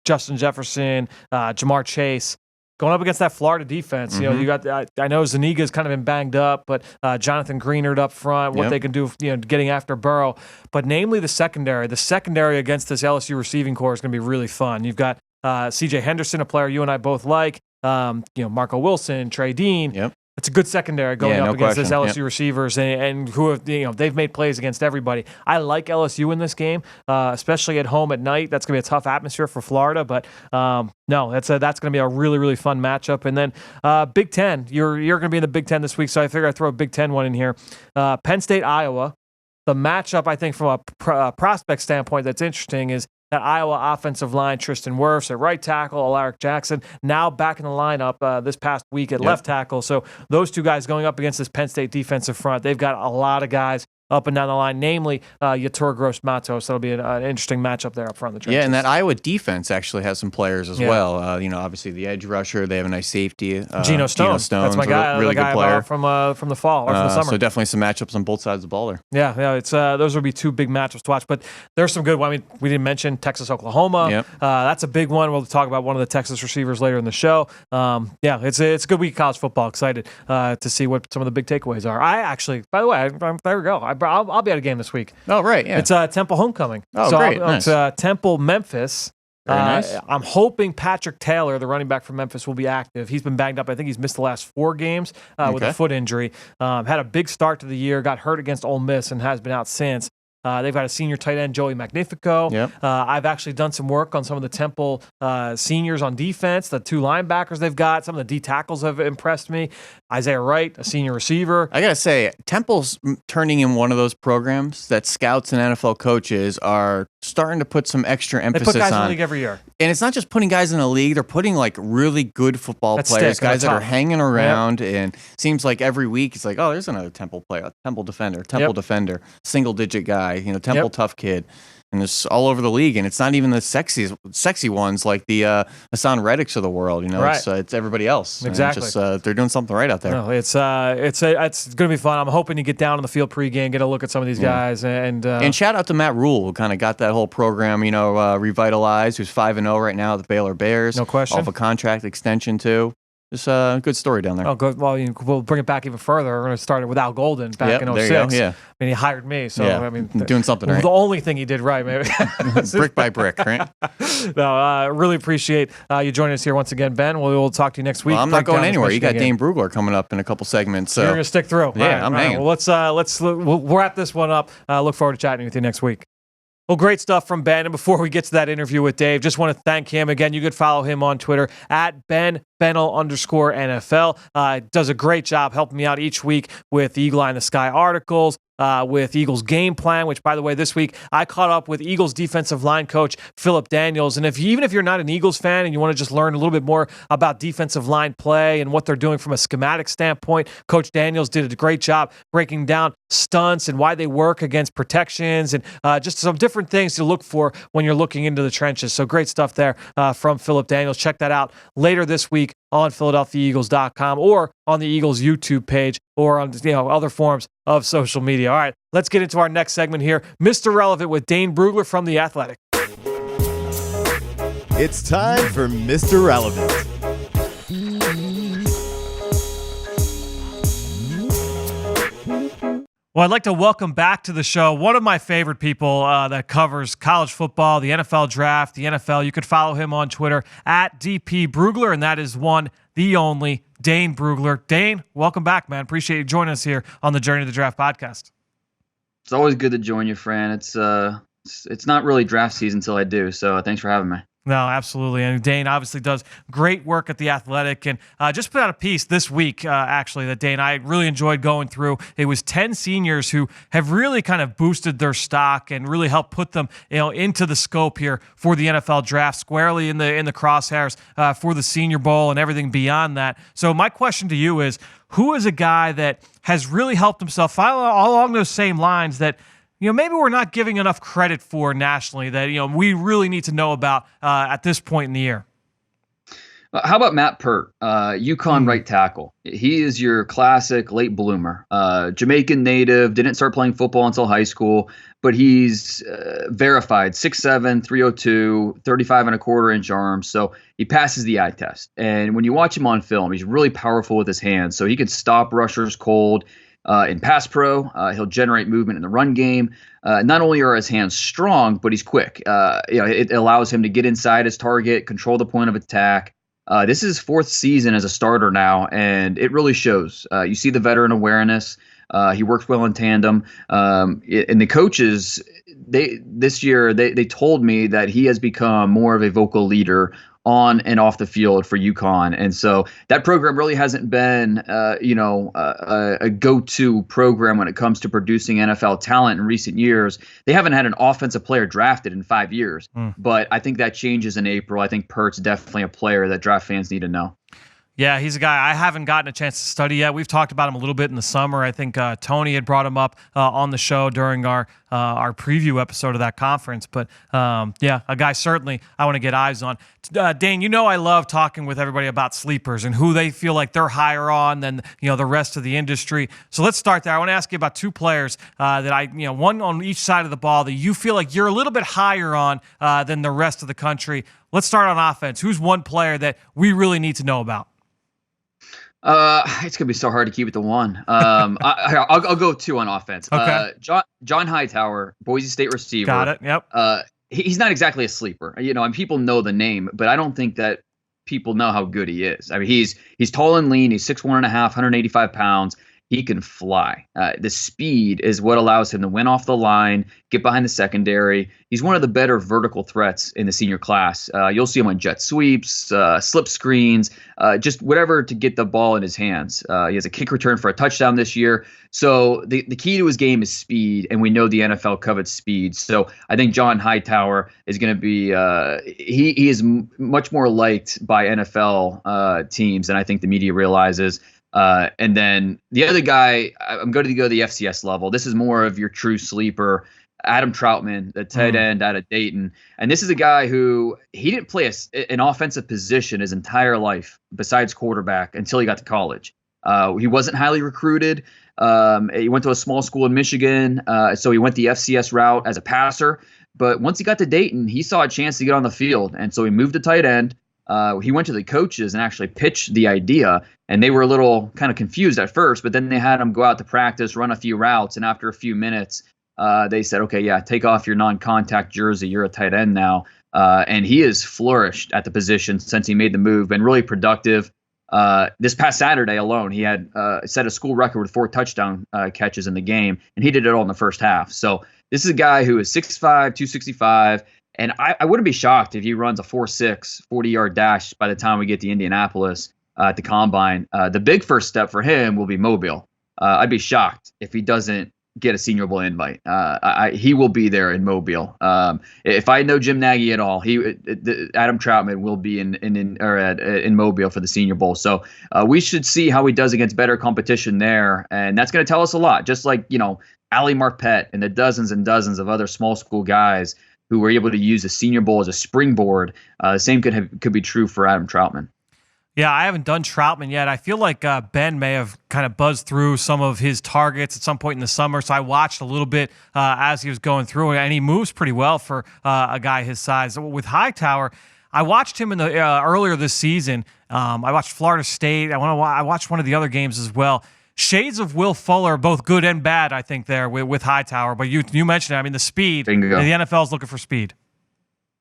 Justin Jefferson, Jamar Chase, going up against that Florida defense. You know, you got I know Zuniga's kind of been banged up, but Jonathan Greenard up front, what they can do, getting after Burrow, but namely the secondary. The secondary against this LSU receiving core is going to be really fun. You've got C.J. Henderson, a player you and I both like. Marco Wilson, Trey Dean. Yep. It's a good secondary going up against this LSU receivers and who have they've made plays against everybody. I like LSU in this game, especially at home at night. That's going to be a tough atmosphere for Florida, but no, that's going to be a really, really fun matchup. And then Big Ten, you're going to be in the Big Ten this week, so I figured I'd throw a Big Ten one in here. Penn State, Iowa. The matchup, I think, from a prospect standpoint, that's interesting is that Iowa offensive line, Tristan Wirfs at right tackle, Alaric Jackson, now back in the lineup this past week at left tackle. So those two guys going up against this Penn State defensive front, they've got a lot of guys up and down the line, namely Yetur Gross-Matos. That'll be an interesting matchup there up front in the trenches. Yeah, and that Iowa defense actually has some players as well. Obviously the edge rusher, they have a nice safety. Geno Stone. That's my guy. Really good player from the fall or from the summer. So definitely some matchups on both sides of the ball there. Yeah, it's those would be two big matchups to watch. But there's some good. I mean, we didn't mention Texas, Oklahoma. Yep. That's a big one. We'll talk about one of the Texas receivers later in the show. It's a good week of college football. Excited to see what some of the big takeaways are. I actually, by the way, there we go. I'll be at a game this week. Oh, right. Yeah. It's Temple homecoming. Oh, so great. Nice. It's Temple, Memphis. Very nice. I'm hoping Patrick Taylor, the running back from Memphis, will be active. He's been banged up. I think he's missed the last 4 games with a foot injury. Had a big start to the year, got hurt against Ole Miss, and has been out since. They've got a senior tight end, Joey Magnifico. Yep. I've actually done some work on some of the Temple seniors on defense, the 2 linebackers they've got. Some of the D tackles have impressed me. Isaiah Wright, a senior receiver. I got to say, Temple's turning in one of those programs that scouts and NFL coaches are starting to put some extra emphasis on. They put guys in the league every year. And it's not just putting guys in the league. They're putting like really good football players, guys that are hanging around. Yep. And seems like every week it's like, oh, there's another Temple player, Temple defender, single-digit guy, Temple tough kid. And it's all over the league, and it's not even the sexy ones like the Hassan Reddicks of the world. It's everybody else. Exactly. They're doing something right out there. No, it's going to be fun. I'm hoping to get down on the field pregame, get a look at some of these guys, and shout out to Matt Rule, who kind of got that whole program, revitalized. Who's 5-0 right now with the Baylor Bears. No question. Off a contract extension too. Just a good story down there. Oh, good. Well, we'll bring it back even further. We're going to start it with Al Golden back in 06. There you go. Yeah. I mean, he hired me, so I mean, doing something right. The only thing he did right, maybe. Brick by brick, right? No, really appreciate you joining us here once again, Ben. We'll talk to you next week. Well, I'm not going anywhere. You got Dane Brugler coming up in a couple segments. So you're going to stick through. Yeah, I'm hanging. Well, we'll wrap this one up. Look forward to chatting with you next week. Well, great stuff from Ben. And before we get to that interview with Dave, just want to thank him. Again, you could follow him on Twitter at Ben Fennell_NFL. Does a great job helping me out each week with the Eagle Eye in the Sky articles, with Eagles game plan, which, by the way, this week I caught up with Eagles defensive line coach Philip Daniels. And even if you're not an Eagles fan and you want to just learn a little bit more about defensive line play and what they're doing from a schematic standpoint, Coach Daniels did a great job breaking down stunts and why they work against protections and just some different things to look for when you're looking into the trenches. So great stuff there from Philip Daniels. Check that out later this week on PhiladelphiaEagles.com or on the Eagles YouTube page or on other forms of social media. All right, let's get into our next segment here. Mr. Relevant with Dane Brugler from The Athletic. It's time for Mr. Relevant. Well, I'd like to welcome back to the show one of my favorite people that covers college football, the NFL draft, the NFL. You could follow him on Twitter at DP Brugler, and that is the only Dane Brugler. Dane, welcome back, man. Appreciate you joining us here on the Journey to the Draft podcast. It's always good to join you, Fran. It's not really draft season until I do, so thanks for having me. No, absolutely. And Dane obviously does great work at The Athletic and just put out a piece this week, actually, that Dane, I really enjoyed going through. It was 10 seniors who have really kind of boosted their stock and really helped put them into the scope here for the NFL draft, squarely in the crosshairs for the Senior Bowl and everything beyond that. So my question to you is, who is a guy that has really helped himself all along those same lines that maybe we're not giving enough credit for nationally that, we really need to know about at this point in the year? How about Matt Pert, UConn right tackle? He is your classic late bloomer. Jamaican native, didn't start playing football until high school, but he's verified 6'7", 302, 35 and a quarter inch arms. So he passes the eye test. And when you watch him on film, he's really powerful with his hands. So he can stop rushers cold. In pass pro, he'll generate movement in the run game. Not only are his hands strong, but he's quick. It allows him to get inside his target, control the point of attack. This is his fourth season as a starter now, and it really shows. You see the veteran awareness. He works well in tandem. And the coaches, this year they told me that he has become more of a vocal leader on and off the field for UConn. And so that program really hasn't been, a go-to program when it comes to producing NFL talent in recent years. They haven't had an offensive player drafted in 5 years, but I think that changes in April. I think Pert's definitely a player that draft fans need to know. Yeah, he's a guy I haven't gotten a chance to study yet. We've talked about him a little bit in the summer. I think Tony had brought him up on the show during our preview episode of that conference. But yeah, a guy certainly I want to get eyes on. Dane, I love talking with everybody about sleepers and who they feel like they're higher on than the rest of the industry. So let's start there. I want to ask you about two players that one on each side of the ball that you feel like you're a little bit higher on than the rest of the country. Let's start on offense. Who's one player that we really need to know about? It's gonna be so hard to keep it to one. I'll go two on offense. Okay. John Hightower, Boise State receiver. Got it. Yep. He's not exactly a sleeper, and people know the name, but I don't think that people know how good he is. I mean, he's tall and lean. He's 6'1.5", 185 pounds. He can fly. The speed is what allows him to win off the line, get behind the secondary. He's one of the better vertical threats in the senior class. You'll see him on jet sweeps, slip screens, just whatever to get the ball in his hands. He has a kick return for a touchdown this year. So the key to his game is speed, and we know the NFL covets speed. So I think John Hightower is going to be he is much more liked by NFL teams than I think the media realizes. And then the other guy, I'm going to go to the FCS level. This is more of your true sleeper, Adam Troutman, the tight end out of Dayton. And this is a guy who he didn't play an offensive position his entire life besides quarterback until he got to college. He wasn't highly recruited. He went to a small school in Michigan, so he went the FCS route as a passer. But once he got to Dayton, he saw a chance to get on the field, and so he moved to tight end. He went to the coaches and actually pitched the idea, and they were a little kind of confused at first, but then they had him go out to practice, run a few routes, and after a few minutes, they said, okay, yeah, take off your non-contact jersey. You're a tight end now. And he has flourished at the position since he made the move, been really productive. This past Saturday alone, he had set a school record with 4 touchdown catches in the game, and he did it all in the first half. So this is a guy who is 6'5", 265, and I wouldn't be shocked if he runs a 4.6, 40-yard dash by the time we get to Indianapolis at the Combine. The big first step for him will be Mobile. I'd be shocked if he doesn't get a Senior Bowl invite. He will be there in Mobile. If I know Jim Nagy at all, Adam Troutman will be in Mobile for the Senior Bowl. So we should see how he does against better competition there, and that's going to tell us a lot. Just like Ali Marpet and the dozens and dozens of other small school guys who were able to use the Senior Bowl as a springboard. The same could be true for Adam Troutman. Yeah, I haven't done Troutman yet. I feel like Ben may have kind of buzzed through some of his targets at some point in the summer, so I watched a little bit as he was going through it, and he moves pretty well for a guy his size. With Hightower, I watched him in the earlier this season. I watched Florida State. I watched one of the other games as well. Shades of Will Fuller, both good and bad, I think, there with Hightower. But you mentioned it. I mean, the speed. Bingo. The NFL is looking for speed.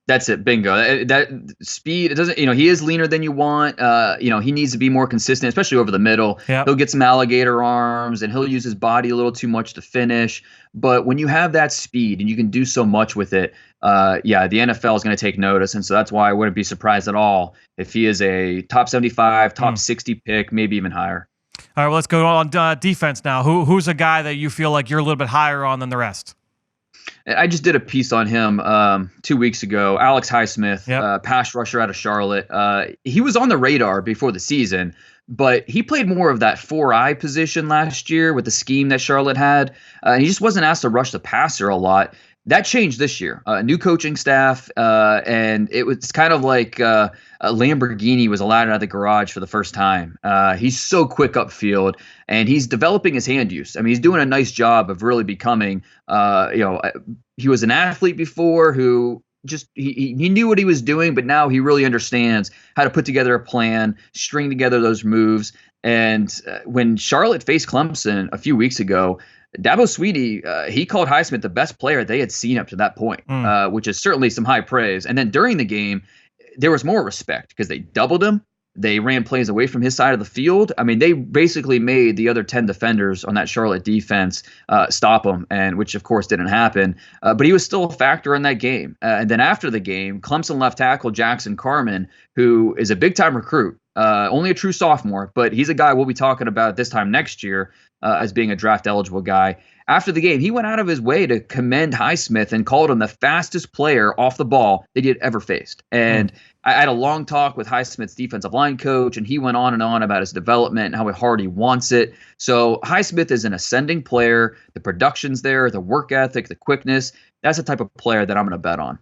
That's it. Bingo. That speed, it doesn't, he is leaner than you want. He needs to be more consistent, especially over the middle. Yep. He'll get some alligator arms and he'll use his body a little too much to finish. But when you have that speed and you can do so much with it, the NFL is going to take notice. And so that's why I wouldn't be surprised at all if he is a top 75, top 60 pick, maybe even higher. All right, well, let's go on defense now. Who's a guy that you feel like you're a little bit higher on than the rest? I just did a piece on him 2 weeks ago. Alex Highsmith, pass rusher out of Charlotte. He was on the radar before the season, but he played more of that 4-eye position last year with the scheme that Charlotte had. And he just wasn't asked to rush the passer a lot. That changed this year. New coaching staff, and it was kind of like a Lamborghini was allowed out of the garage for the first time. He's so quick upfield, and he's developing his hand use. I mean, he's doing a nice job of really becoming. He was an athlete before who just he knew what he was doing, but now he really understands how to put together a plan, string together those moves. And when Charlotte faced Clemson a few weeks ago, Dabo Swinney, he called Highsmith the best player they had seen up to that point, which is certainly some high praise. And then during the game, there was more respect because they doubled him. They ran plays away from his side of the field. I mean, they basically made the other 10 defenders on that Charlotte defense stop him, and which, of course, didn't happen. But he was still a factor in that game. And then after the game, Clemson left tackle Jackson Carman, who is a big-time recruit, only a true sophomore, but he's a guy we'll be talking about this time next year as being a draft-eligible guy. After the game, he went out of his way to commend Highsmith and called him the fastest player off the ball that he had ever faced. And I had a long talk with Highsmith's defensive line coach, and he went on and on about his development and how hard he wants it. So Highsmith is an ascending player. The production's there, the work ethic, the quickness. That's the type of player that I'm going to bet on.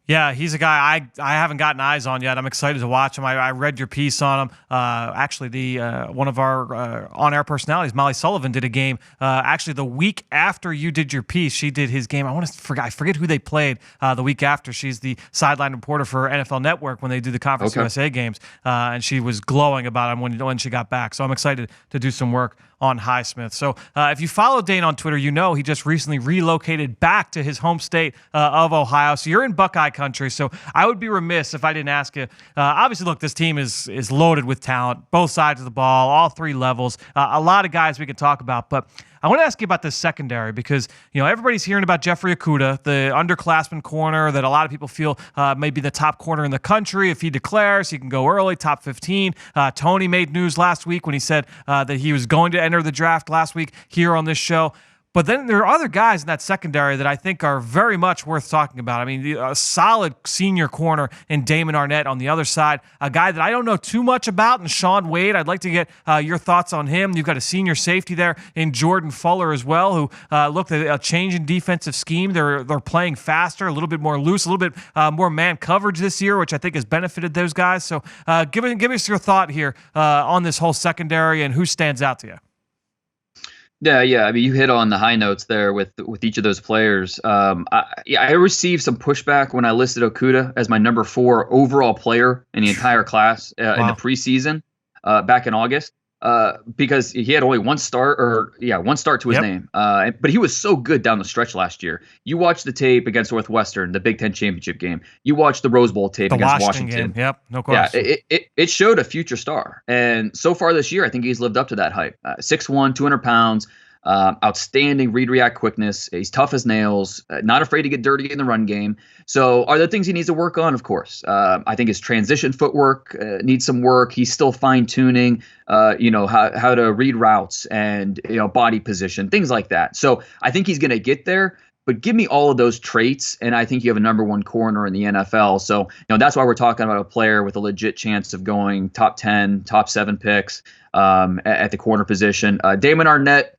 Yeah, he's a guy I haven't gotten eyes on yet. I'm excited to watch him. I read your piece on him. Actually, the one of our on-air personalities, Molly Sullivan, did a game. Actually, the week after you did your piece, she did his game. I forget who they played the week after. She's the sideline reporter for NFL Network when they do the Conference USA games, and she was glowing about him when she got back. So I'm excited to do some work on Highsmith. So if you follow Dane on Twitter, you know he just recently relocated back to his home state of Ohio. So you're in Buckeye country. So I would be remiss if I didn't ask you. Obviously, look, this team is loaded with talent, both sides of the ball, all three levels. A lot of guys we could talk about, but I want to ask you about this secondary because, everybody's hearing about Jeffrey Okudah, the underclassman corner that a lot of people feel may be the top corner in the country. If he declares, he can go early, top 15. Tony made news last week when he said that he was going to enter the draft last week here on this show. But then there are other guys in that secondary that I think are very much worth talking about. I mean, a solid senior corner in Damon Arnett on the other side, a guy that I don't know too much about, and Sean Wade. I'd like to get your thoughts on him. You've got a senior safety there in Jordan Fuller as well, who looked at a change in defensive scheme. They're playing faster, a little bit more loose, a little bit more man coverage this year, which I think has benefited those guys. So give us your thought here on this whole secondary and who stands out to you. Yeah. I mean, you hit on the high notes there with each of those players. I received some pushback when I listed Okudah as my number 4 overall player in the entire class in the preseason back in August because he had only one start to his name. But he was so good down the stretch last year. You watch the tape against Northwestern, the Big Ten championship game. You watch the Rose Bowl tape against Washington. Game. Yep, no question. Yeah, it showed a future star. And so far this year, I think he's lived up to that hype. 6'1", 200 pounds. Outstanding read-react quickness. He's tough as nails, not afraid to get dirty in the run game. So are there things he needs to work on? Of course. I think his transition footwork needs some work. He's still fine-tuning, how to read routes and, body position, things like that. So I think he's going to get there. But give me all of those traits, and I think you have a number 1 corner in the NFL. So, that's why we're talking about a player with a legit chance of going top 10, top 7 picks at the corner position. Damon Arnett,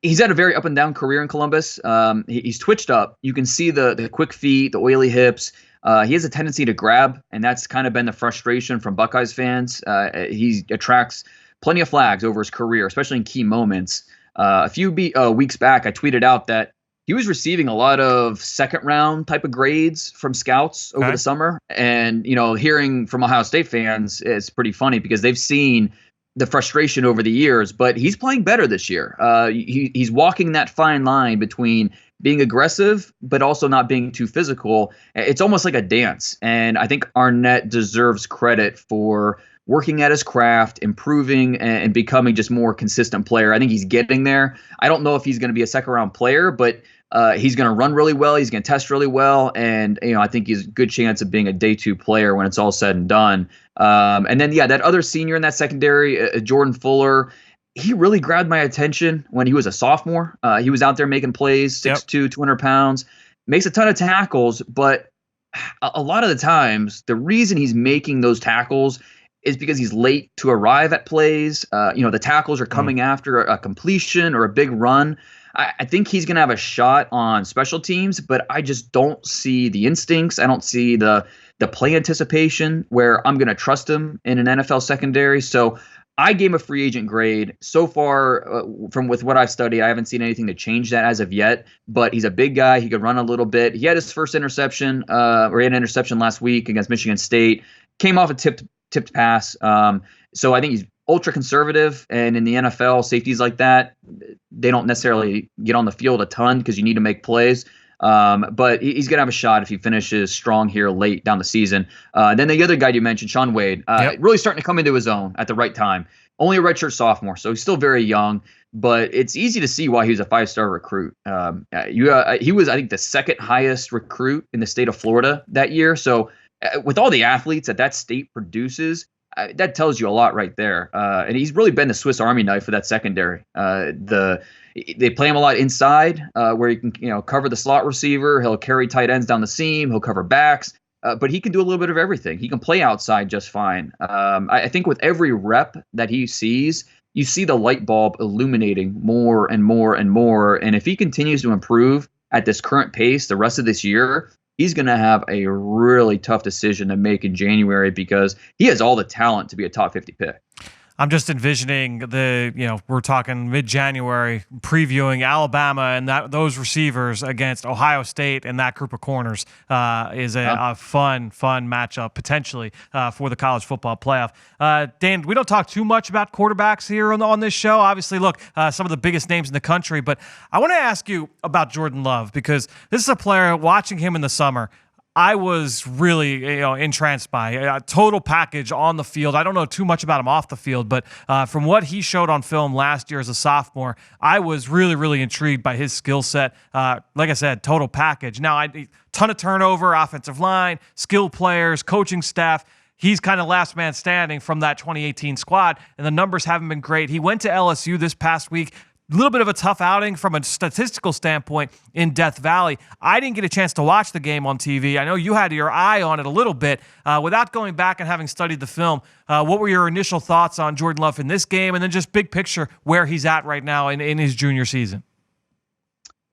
he's had a very up and down career in Columbus. He's twitched up. You can see the quick feet, the oily hips. He has a tendency to grab, and that's kind of been the frustration from Buckeyes fans. He attracts plenty of flags over his career, especially in key moments. A few weeks back, I tweeted out that he was receiving a lot of second-round type of grades from scouts over the summer. And, hearing from Ohio State fans is pretty funny because they've seen the frustration over the years, but he's playing better this year. He's walking that fine line between being aggressive, but also not being too physical. It's almost like a dance. And I think Arnett deserves credit for working at his craft, improving, and becoming just more consistent player. I think he's getting there. I don't know if he's going to be a second-round player, but he's going to run really well. He's going to test really well. And, I think he's a good chance of being a day 2 player when it's all said and done. And then, that other senior in that secondary, Jordan Fuller, he really grabbed my attention when he was a sophomore. He was out there making plays, 6'2", 200 pounds, makes a ton of tackles. But a lot of the times, the reason he's making those tackles is because he's late to arrive at plays. The tackles are coming after a completion or a big run. I think he's going to have a shot on special teams, but I just don't see the instincts. I don't see the play anticipation where I'm going to trust him in an NFL secondary. So I gave him a free agent grade. So far, from with what I've studied, I haven't seen anything to change that as of yet. But he's a big guy. He could run a little bit. He had his first interception, or he had an interception last week against Michigan State. Came off a tipped pass. So I think he's ultra conservative. And in the NFL, safeties like that, they don't necessarily get on the field a ton because you need to make plays. But he's going to have a shot if he finishes strong here late down the season. Then the other guy you mentioned, Shaun Wade, really starting to come into his own at the right time. Only a redshirt sophomore, so he's still very young, but it's easy to see why he was a 5-star recruit. He was, I think, the second highest recruit in the state of Florida that year. So with all the athletes that state produces, that tells you a lot right there. And he's really been the Swiss Army knife for that secondary. They play him a lot inside, where he can cover the slot receiver. He'll carry tight ends down the seam. He'll cover backs, but he can do a little bit of everything. He can play outside just fine. I think with every rep that he sees, you see the light bulb illuminating more and more and more. And if he continues to improve at this current pace the rest of this year, he's going to have a really tough decision to make in January because he has all the talent to be a top 50 pick. I'm just envisioning we're talking mid-January, previewing Alabama and those receivers against Ohio State, and that group of corners is a fun matchup potentially for the college football playoff. Dan, we don't talk too much about quarterbacks here on this show. Obviously, look, some of the biggest names in the country, but I want to ask you about Jordan Love because this is a player, watching him in the summer, I was really entranced by a total package on the field. I don't know too much about him off the field, but from what he showed on film last year as a sophomore, I was really, really intrigued by his skill set. Like I said, total package. Now, a ton of turnover, offensive line, skilled players, coaching staff. He's kind of last man standing from that 2018 squad, and the numbers haven't been great. He went to LSU this past week. A little bit of a tough outing from a statistical standpoint in Death Valley. I didn't get a chance to watch the game on TV. I know you had your eye on it a little bit. Without going back and having studied the film, what were your initial thoughts on Jordan Love in this game, and then just big picture where he's at right now in his junior season?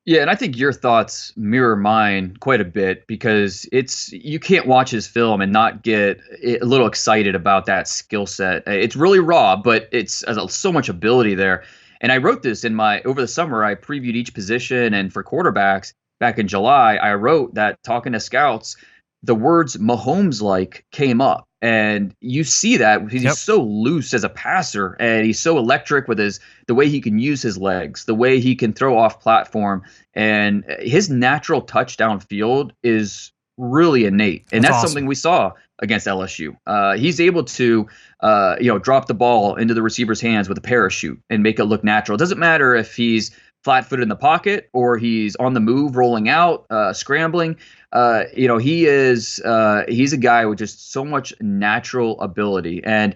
Yeah, and I think your thoughts mirror mine quite a bit because you can't watch his film and not get a little excited about that skill set. It's really raw, but it's so much ability there. And I wrote this over the summer, I previewed each position, and for quarterbacks back in July, I wrote that talking to scouts, the words Mahomes-like came up. And you see that because he's so loose as a passer, and he's so electric with the way he can use his legs, the way he can throw off platform, and his natural touch downfield is really innate. And that's awesome. Something we saw against LSU. He's able to drop the ball into the receiver's hands with a parachute and make it look natural. It doesn't matter if he's flat-footed in the pocket or he's on the move, rolling out, scrambling. He's a guy with just so much natural ability. And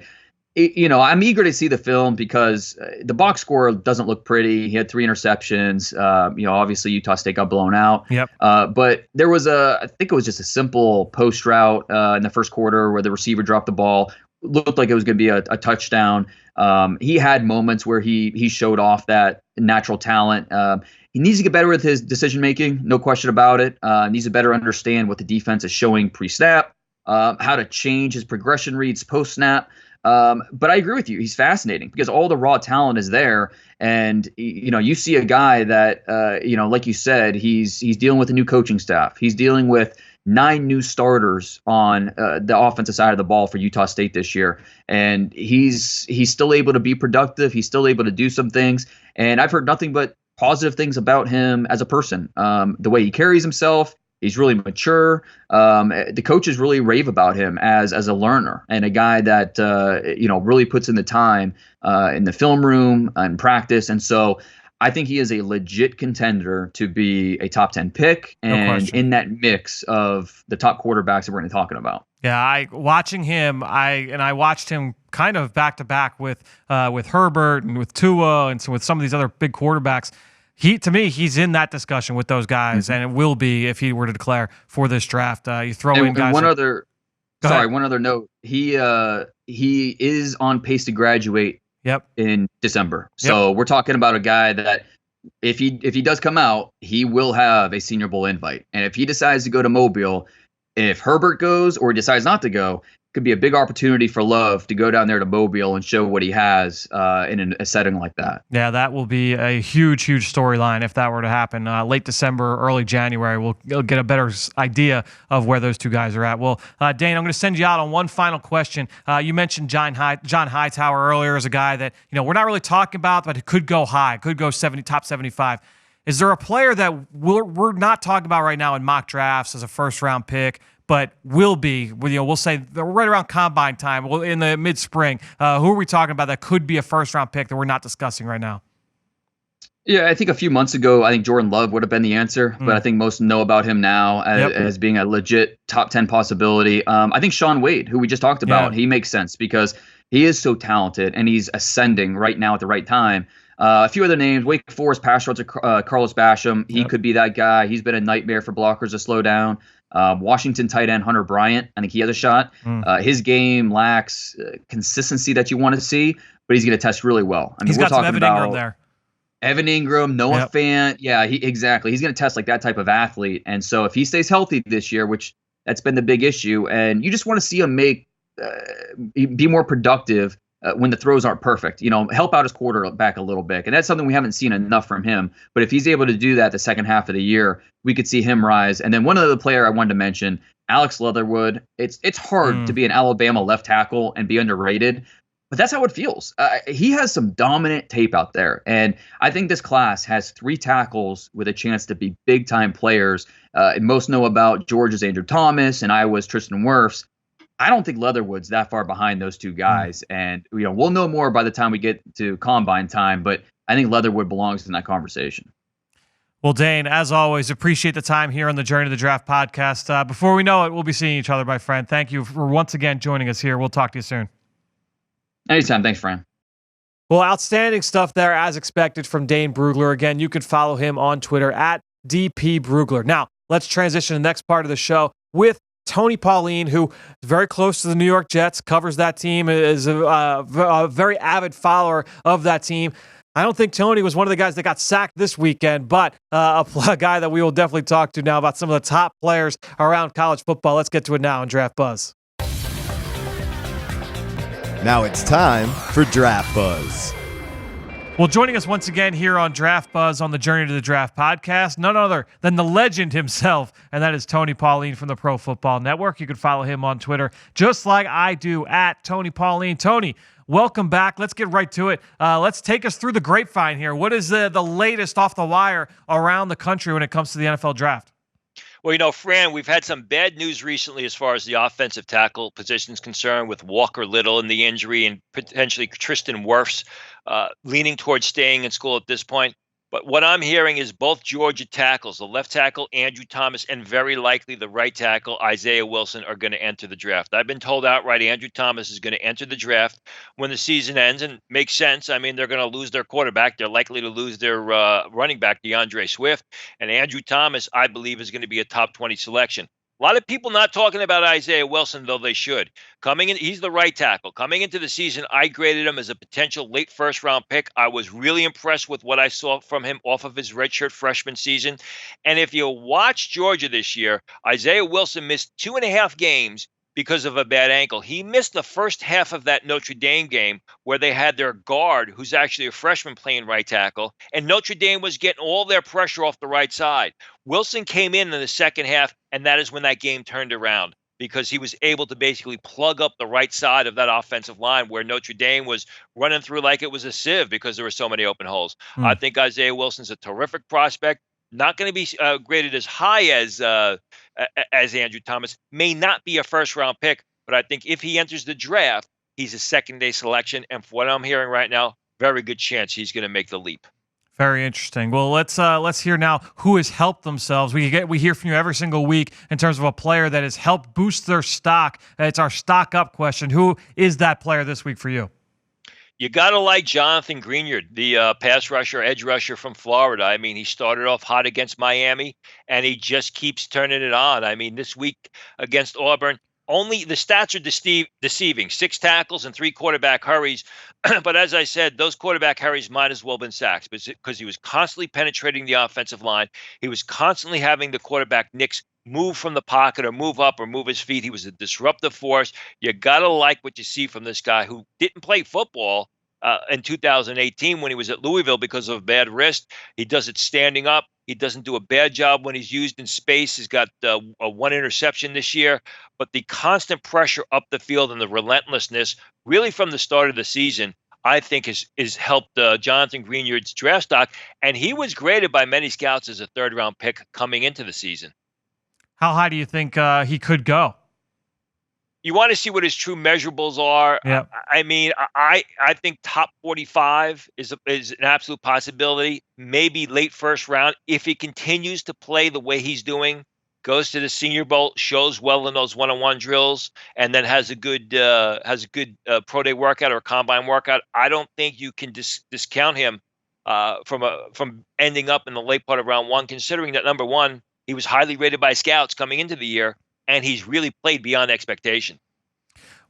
I'm eager to see the film because the box score doesn't look pretty. He had 3 interceptions. Obviously Utah State got blown out. Yep. But there was I think it was just a simple post route in the first quarter where the receiver dropped the ball. Looked like it was going to be a touchdown. He had moments where he showed off that natural talent. He needs to get better with his decision making, no question about it. Needs to better understand what the defense is showing pre-snap, how to change his progression reads post-snap. But I agree with you. He's fascinating because all the raw talent is there. And, you see a guy that, like you said, he's dealing with a new coaching staff. He's dealing with 9 new starters on the offensive side of the ball for Utah State this year. And he's still able to be productive. He's still able to do some things. And I've heard nothing but positive things about him as a person. The way he carries himself. He's really mature. The coaches really rave about him as a learner and a guy that really puts in the time in the film room and practice. And so I think he is a legit contender to be a top 10 pick and in that mix of the top quarterbacks that we're going to be talking about. Yeah, I watched him kind of back to back with Herbert and with Tua and so with some of these other big quarterbacks. To me, he's in that discussion with those guys, and it will be if he were to declare for this draft. You throw in guys. One other note: he is on pace to graduate. In December. So we're talking about a guy that if he does come out, he will have a Senior Bowl invite. And if he decides to go to Mobile, if Herbert goes or he decides not to go, could be a big opportunity for Love to go down there to Mobile and show what he has in a setting like that. Yeah, that will be a huge storyline if that were to happen. Late December, early January, we'll get a better idea of where those two guys are at. Well, Dane, I'm going to send you out on one final question. You mentioned John Hightower earlier as a guy that we're not really talking about, but it could go high, could go top 75. Is there a player that we're not talking about right now in mock drafts as a first-round pick, but will be, we'll say right around combine time, in the mid-spring? Who are we talking about that could be a first-round pick that we're not discussing right now? Yeah, I think a few months ago, I think Jordan Love would have been the answer, but I think most know about him now as being a legit top 10 possibility. I think Shaun Wade, who we just talked about, he makes sense because he is so talented and he's ascending right now at the right time. A few other names: Wake Forest pass rusher Carlos Basham. He could be that guy. He's been a nightmare for blockers to slow down. Washington tight end Hunter Bryant. I think he has a shot. His game lacks consistency that you want to see, but he's going to test really well. I mean, he's got some Evan Ingram there. Evan Ingram, Noah Fant. Yeah, exactly. He's going to test like that type of athlete. And so if he stays healthy this year, which that's been the big issue, and you just want to see him be more productive when the throws aren't perfect, help out his quarterback a little bit. And that's something we haven't seen enough from him. But if he's able to do that the second half of the year, we could see him rise. And then one other player I wanted to mention, Alex Leatherwood. It's hard to be an Alabama left tackle and be underrated, but that's how it feels. He has some dominant tape out there. And I think this class has 3 tackles with a chance to be big-time players. And most know about Georgia's Andrew Thomas and Iowa's Tristan Wirfs. I don't think Leatherwood's that far behind those two guys. And we'll know more by the time we get to combine time, but I think Leatherwood belongs in that conversation. Well, Dane, as always, appreciate the time here on the Journey to the Draft podcast. Before we know it, we'll be seeing each other, my friend. Thank you for once again joining us here. We'll talk to you soon. Anytime. Thanks, Fran. Well, outstanding stuff there, as expected, from Dane Brugler. Again, you can follow him on Twitter at DP Brugler. Now, let's transition to the next part of the show with Tony Pauline, who is very close to the New York Jets, covers that team, is a very avid follower of that team. I don't think Tony was one of the guys that got sacked this weekend, but a guy that we will definitely talk to now about some of the top players around college football. Let's get to it now in Draft Buzz. Now it's time for Draft Buzz. Well, joining us once again here on Draft Buzz on the Journey to the Draft podcast, none other than the legend himself, and that is Tony Pauline from the Pro Football Network. You can follow him on Twitter, just like I do, at Tony Pauline. Tony, welcome back. Let's get right to it. Let's take us through the grapevine here. What is the latest off the wire around the country when it comes to the NFL Draft? Well, Fran, we've had some bad news recently as far as the offensive tackle position is concerned, with Walker Little and the injury and potentially Tristan Wirfs leaning towards staying in school at this point. But what I'm hearing is both Georgia tackles, the left tackle, Andrew Thomas, and very likely the right tackle, Isaiah Wilson, are going to enter the draft. I've been told outright Andrew Thomas is going to enter the draft when the season ends, and makes sense. I mean, they're going to lose their quarterback. They're likely to lose their running back, DeAndre Swift. And Andrew Thomas, I believe, is going to be a top 20 selection. A lot of people not talking about Isaiah Wilson, though they should. Coming in, he's the right tackle. Coming into the season, I graded him as a potential late first-round pick. I was really impressed with what I saw from him off of his redshirt freshman season. And if you watch Georgia this year, Isaiah Wilson missed 2.5 games because of a bad ankle. He missed the first half of that Notre Dame game where they had their guard, who's actually a freshman, playing right tackle, and Notre Dame was getting all their pressure off the right side. Wilson came in the second half, and that is when that game turned around, because he was able to basically plug up the right side of that offensive line where Notre Dame was running through like it was a sieve because there were so many open holes. I think Isaiah Wilson's a terrific prospect. Not going to be graded as high as Andrew Thomas. May not be a first-round pick, but I think if he enters the draft, he's a second-day selection. And for what I'm hearing right now, very good chance he's going to make the leap. Very interesting. Well, let's hear now who has helped themselves. We hear from you every single week in terms of a player that has helped boost their stock. It's our stock up question. Who is that player this week for you? You got to like Jonathan Greenard, the pass rusher, edge rusher from Florida. I mean, he started off hot against Miami, and he just keeps turning it on. I mean, this week against Auburn, only the stats are deceiving. 6 tackles and 3 quarterback hurries. But as I said, those quarterback hurries might as well have been sacks because he was constantly penetrating the offensive line. He was constantly having the quarterback nicks move from the pocket or move up or move his feet. He was a disruptive force. You got to like what you see from this guy who didn't play football in 2018 when he was at Louisville because of a bad wrist. He does it standing up. He doesn't do a bad job when he's used in space. He's got a 1 interception this year. But the constant pressure up the field and the relentlessness, really from the start of the season, I think is helped Jonathan Greenyard's draft stock. And he was graded by many scouts as a 3rd-round pick coming into the season. How high do you think he could go? You want to see what his true measurables are. Yeah. I mean, I think top 45 is an absolute possibility. Maybe late 1st round if he continues to play the way he's doing, goes to the Senior Bowl, shows well in those one-on-one drills, and then has a good pro day workout or combine workout. I don't think you can discount him from ending up in the late part of round 1, considering that number 1, he was highly rated by scouts coming into the year, and he's really played beyond expectation.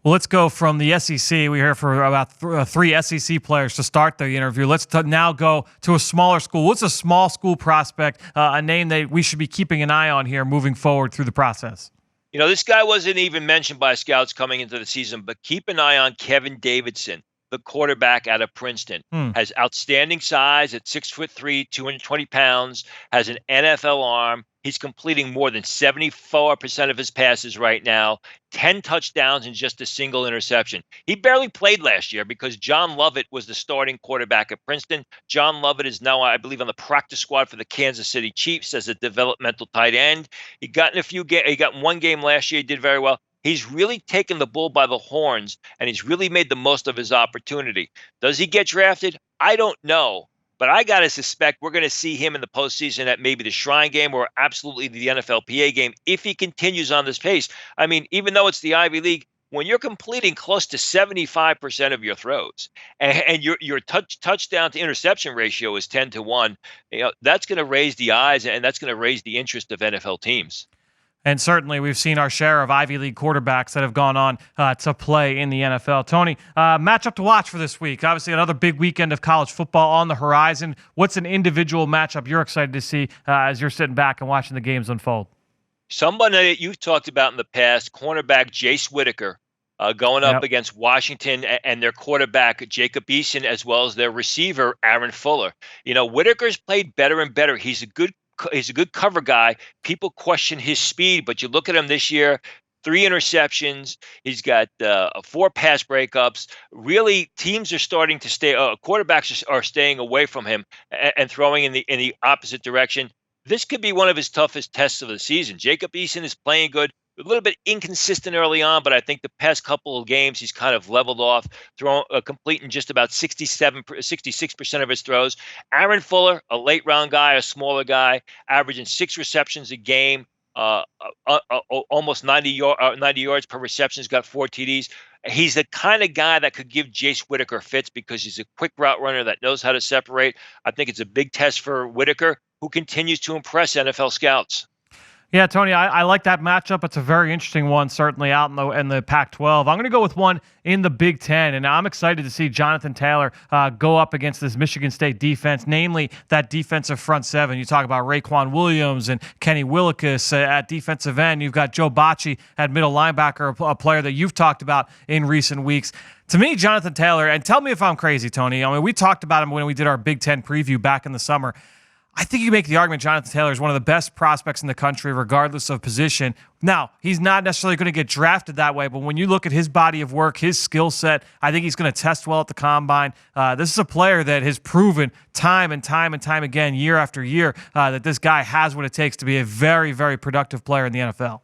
Well, let's go from the SEC. We heard for about 3 SEC players to start the interview. Let's now go to a smaller school. What's a small school prospect, a name that we should be keeping an eye on here moving forward through the process? You know, this guy wasn't even mentioned by scouts coming into the season, but keep an eye on Kevin Davidson, the quarterback out of Princeton. Has outstanding size at 6'3", 220 pounds, has an NFL arm. He's completing more than 74% of his passes right now, 10 touchdowns and just a single interception. He barely played last year because John Lovett was the starting quarterback at Princeton. John Lovett is now, I believe, on the practice squad for the Kansas City Chiefs as a developmental tight end. He got in 1 game last year. He did very well. He's really taken the bull by the horns, and he's really made the most of his opportunity. Does he get drafted? I don't know. But I got to suspect we're going to see him in the postseason at maybe the Shrine game or absolutely the NFLPA game if he continues on this pace. I mean, even though it's the Ivy League, when you're completing close to 75% of your throws and your touchdown to interception ratio is 10-1, that's going to raise the eyes and that's going to raise the interest of NFL teams. And certainly we've seen our share of Ivy League quarterbacks that have gone on to play in the NFL. Tony, matchup to watch for this week. Obviously another big weekend of college football on the horizon. What's an individual matchup you're excited to see as you're sitting back and watching the games unfold? Somebody that you've talked about in the past, cornerback Jace Whitaker, going up against Washington and their quarterback Jacob Eason, as well as their receiver Aaron Fuller. Whitaker's played better and better. He's a good cover guy. People question his speed, but you look at him this year, 3 interceptions. He's got 4 pass breakups. Really, teams are starting to quarterbacks are staying away from him and throwing in the opposite direction. This could be one of his toughest tests of the season. Jacob Eason is playing good. A little bit inconsistent early on, but I think the past couple of games he's kind of leveled off, completing just about 66% of his throws. Aaron Fuller, a late-round guy, a smaller guy, averaging 6 receptions a game, almost 90 yards per reception. He's got 4 TDs. He's the kind of guy that could give Jace Whitaker fits because he's a quick route runner that knows how to separate. I think it's a big test for Whitaker, who continues to impress NFL scouts. Yeah, Tony, I like that matchup. It's a very interesting one, certainly out in the Pac-12. I'm going to go with one in the Big Ten, and I'm excited to see Jonathan Taylor go up against this Michigan State defense, namely that defensive front 7. You talk about Raekwon Williams and Kenny Willekes at defensive end. You've got Joe Bacci at middle linebacker, a player that you've talked about in recent weeks. To me, Jonathan Taylor, and tell me if I'm crazy, Tony. I mean, we talked about him when we did our Big Ten preview back in the summer. I think you make the argument Jonathan Taylor is one of the best prospects in the country, regardless of position. Now, he's not necessarily going to get drafted that way, but when you look at his body of work, his skill set, I think he's going to test well at the combine. This is a player that has proven time and time again, year after year, that this guy has what it takes to be a very, very productive player in the NFL.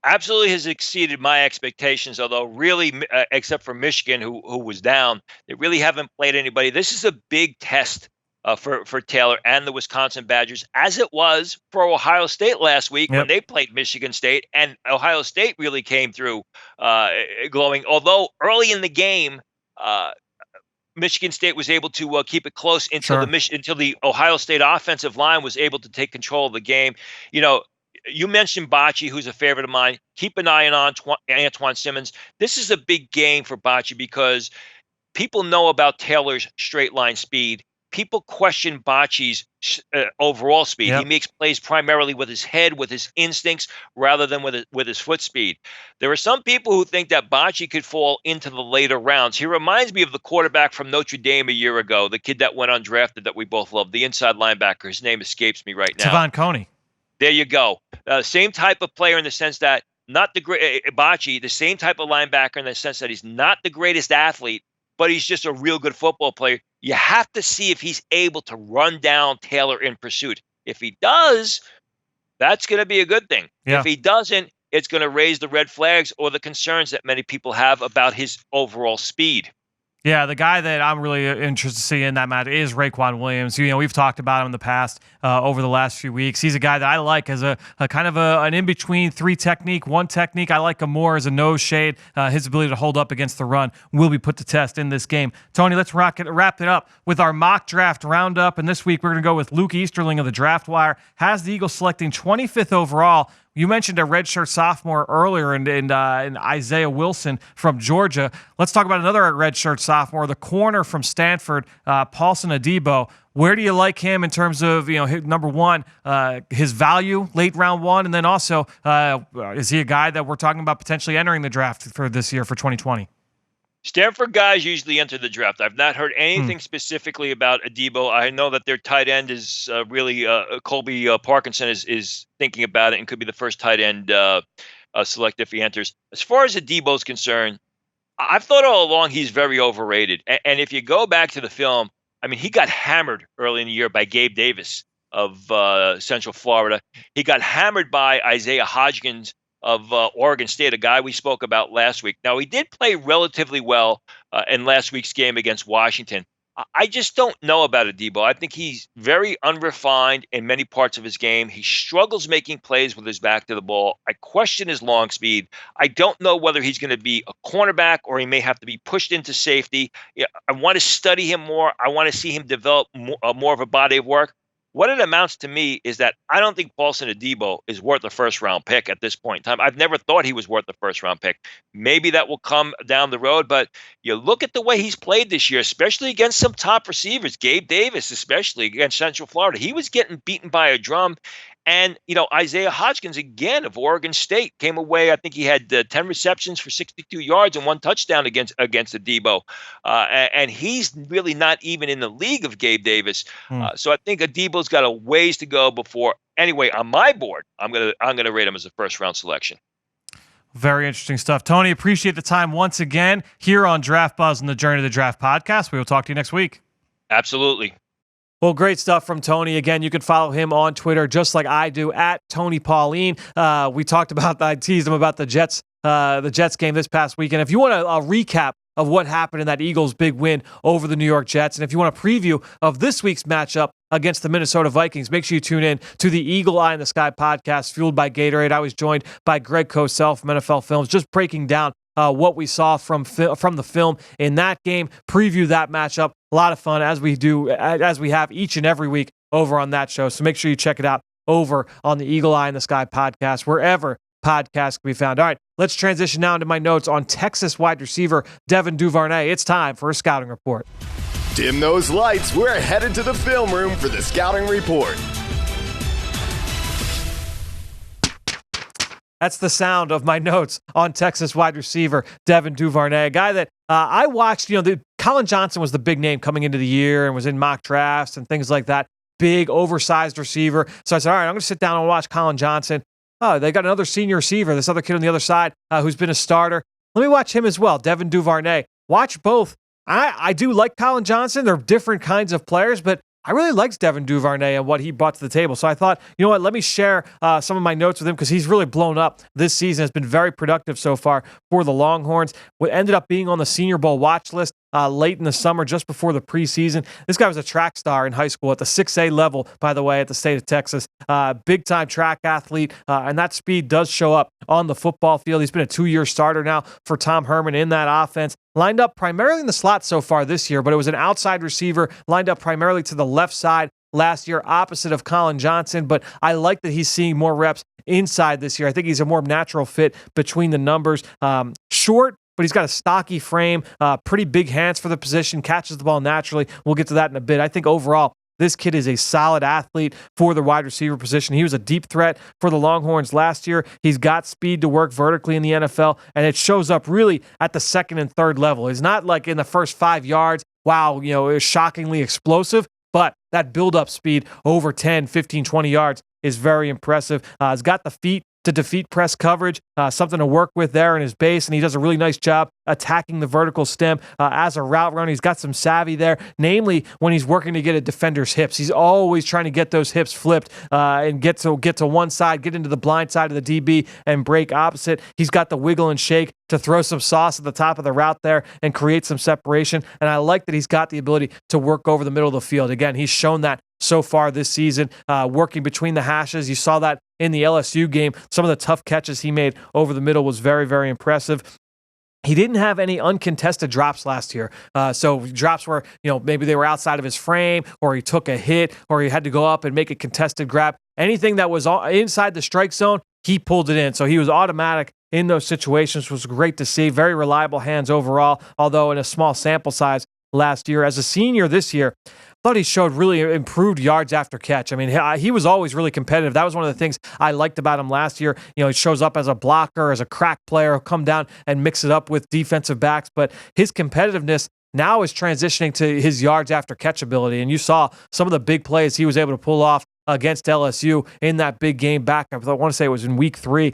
Absolutely has exceeded my expectations, although really, except for Michigan, who was down, they really haven't played anybody. This is a big test for Taylor and the Wisconsin Badgers, as it was for Ohio State last week when they played Michigan State, and Ohio State really came through glowing. Although early in the game, Michigan State was able to keep it close until the Ohio State offensive line was able to take control of the game. you mentioned Bocce, who's a favorite of mine. Keep an eye on Antoine Simmons. This is a big game for Bocce because people know about Taylor's straight line speed. People question Bocce's overall speed. Yep. He makes plays primarily with his head, with his instincts, rather than with his foot speed. There are some people who think that Bocce could fall into the later rounds. He reminds me of the quarterback from Notre Dame a year ago, the kid that went undrafted that we both love, the inside linebacker. His name escapes me right now. Tavon Coney. There you go. Same type of player in the sense that not the great Bocce, the same type of linebacker in the sense that he's not the greatest athlete, but he's just a real good football player. You have to see if he's able to run down Taylor in pursuit. If he does, that's going to be a good thing. Yeah. If he doesn't, it's going to raise the red flags or the concerns that many people have about his overall speed. Yeah, the guy that I'm really interested to see in that match is Raekwon Williams. We've talked about him in the past over the last few weeks. He's a guy that I like as a kind of an in-between 3 technique, 1 technique. I like him more as a nose shade. His ability to hold up against the run will be put to test in this game. Tony, let's wrap it up with our mock draft roundup. And this week we're going to go with Luke Easterling of the Draft Wire. Has the Eagles selecting 25th overall. You mentioned a redshirt sophomore earlier in Isaiah Wilson from Georgia. Let's talk about another redshirt sophomore, the corner from Stanford, Paulson Adebo. Where do you like him in terms of, number one, his value, late round 1, and then also, is he a guy that we're talking about potentially entering the draft for this year for 2020? Stanford guys usually enter the draft. I've not heard anything specifically about Adebo. I know that their tight end is really Colby Parkinson is thinking about it and could be the first tight end selected if he enters. As far as Adebo's concerned, I've thought all along he's very overrated. And if you go back to the film, I mean, he got hammered early in the year by Gabe Davis of Central Florida. He got hammered by Isaiah Hodgkins of Oregon State, a guy we spoke about last week. Now, he did play relatively well in last week's game against Washington. I just don't know about Adebo. I think he's very unrefined in many parts of his game. He struggles making plays with his back to the ball. I question his long speed. I don't know whether he's going to be a cornerback or he may have to be pushed into safety. I want to study him more. I want to see him develop more of a body of work. What it amounts to me is that I don't think Paulson Adebo is worth a first-round pick at this point in time. I've never thought he was worth a first-round pick. Maybe that will come down the road, but you look at the way he's played this year, especially against some top receivers, Gabe Davis especially against Central Florida. He was getting beaten by a drum. And, Isaiah Hodgkins, again, of Oregon State, came away. I think he had 10 receptions for 62 yards and 1 touchdown against Adebo. And he's really not even in the league of Gabe Davis. So I think Adebo's got a ways to go before. Anyway, on my board, I'm gonna rate him as a first-round selection. Very interesting stuff. Tony, appreciate the time once again here on Draft Buzz and the Journey to the Draft podcast. We will talk to you next week. Absolutely. Well, great stuff from Tony. Again, you can follow him on Twitter just like I do at Tony Pauline. We talked about, I teased him about the Jets game this past weekend. If you want a recap of what happened in that Eagles big win over the New York Jets, and if you want a preview of this week's matchup against the Minnesota Vikings, make sure you tune in to the Eagle Eye in the Sky podcast fueled by Gatorade. I was joined by Greg Cosell from NFL Films, just breaking down what we saw from the film in that game, preview that matchup. A lot of fun as we have each and every week over on that show. So make sure you check it out over on the Eagle Eye in the Sky podcast, wherever podcasts can be found. All right, let's transition now into my notes on Texas wide receiver Devin Duvernay. It's time for a scouting report. Dim those lights. We're headed to the film room for the scouting report. That's the sound of my notes on Texas wide receiver Devin Duvernay, a guy that I watched. Colin Johnson was the big name coming into the year and was in mock drafts and things like that. Big, oversized receiver. So I said, all right, I'm going to sit down and watch Colin Johnson. Oh, they got another senior receiver, this other kid on the other side who's been a starter. Let me watch him as well, Devin Duvernay. Watch both. I do like Colin Johnson. They're different kinds of players, but I really liked Devin Duvernay and what he brought to the table. So I thought, you know what, let me share some of my notes with him because he's really blown up this season. Has been very productive so far for the Longhorns. What ended up being on the Senior Bowl watch list late in the summer, just before the preseason. This guy was a track star in high school at the 6A level, by the way, at the state of Texas. Big-time track athlete, and that speed does show up on the football field. He's been a 2-year starter now for Tom Herman in that offense. Lined up primarily in the slot so far this year, but it was an outside receiver, lined up primarily to the left side last year, opposite of Colin Johnson. But I like that he's seeing more reps inside this year. I think he's a more natural fit between the numbers. Short, but he's got a stocky frame, pretty big hands for the position, catches the ball naturally. We'll get to that in a bit. I think overall, this kid is a solid athlete for the wide receiver position. He was a deep threat for the Longhorns last year. He's got speed to work vertically in the NFL, and it shows up really at the second and third level. It's not like in the first 5 yards, wow, it was shockingly explosive, but that build-up speed over 10, 15, 20 yards is very impressive. He's got the feet to defeat press coverage, something to work with there in his base, and he does a really nice job attacking the vertical stem as a route runner. He's got some savvy there, namely when he's working to get at defender's hips. He's always trying to get those hips flipped and get to one side, get into the blind side of the DB and break opposite. He's got the wiggle and shake to throw some sauce at the top of the route there and create some separation, and I like that he's got the ability to work over the middle of the field. Again, he's shown that so far this season, working between the hashes. You saw that in the LSU game. Some of the tough catches he made over the middle was very, very impressive. He didn't have any uncontested drops last year. So drops where, maybe they were outside of his frame, or he took a hit, or he had to go up and make a contested grab. Anything that was inside the strike zone, he pulled it in. So he was automatic in those situations, which was great to see. Very reliable hands overall, although in a small sample size last year. As a senior this year, I thought he showed really improved yards after catch. I mean, he was always really competitive. That was one of the things I liked about him last year. He shows up as a blocker, as a crack player, he'll come down and mix it up with defensive backs. But his competitiveness now is transitioning to his yards after catch ability. And you saw some of the big plays he was able to pull off against LSU in that big game back. I want to say it was in week 3.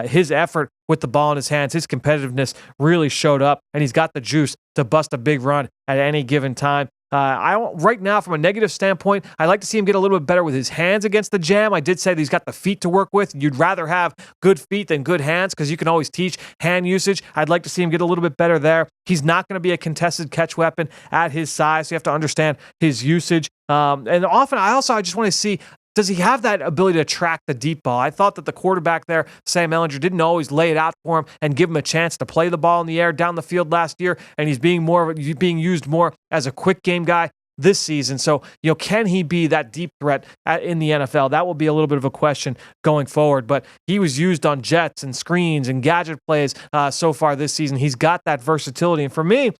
His effort with the ball in his hands, his competitiveness really showed up, and he's got the juice to bust a big run at any given time. Right now, from a negative standpoint, I'd like to see him get a little bit better with his hands against the jam. I did say that he's got the feet to work with. You'd rather have good feet than good hands because you can always teach hand usage. I'd like to see him get a little bit better there. He's not going to be a contested catch weapon at his size, so you have to understand his usage. And often, I just want to see, does he have that ability to track the deep ball? I thought that the quarterback there, Sam Ehlinger, didn't always lay it out for him and give him a chance to play the ball in the air down the field last year, and he's being used more as a quick game guy this season. So, can he be that deep threat in the NFL? That will be a little bit of a question going forward, but he was used on jets and screens and gadget plays so far this season. He's got that versatility, and for me,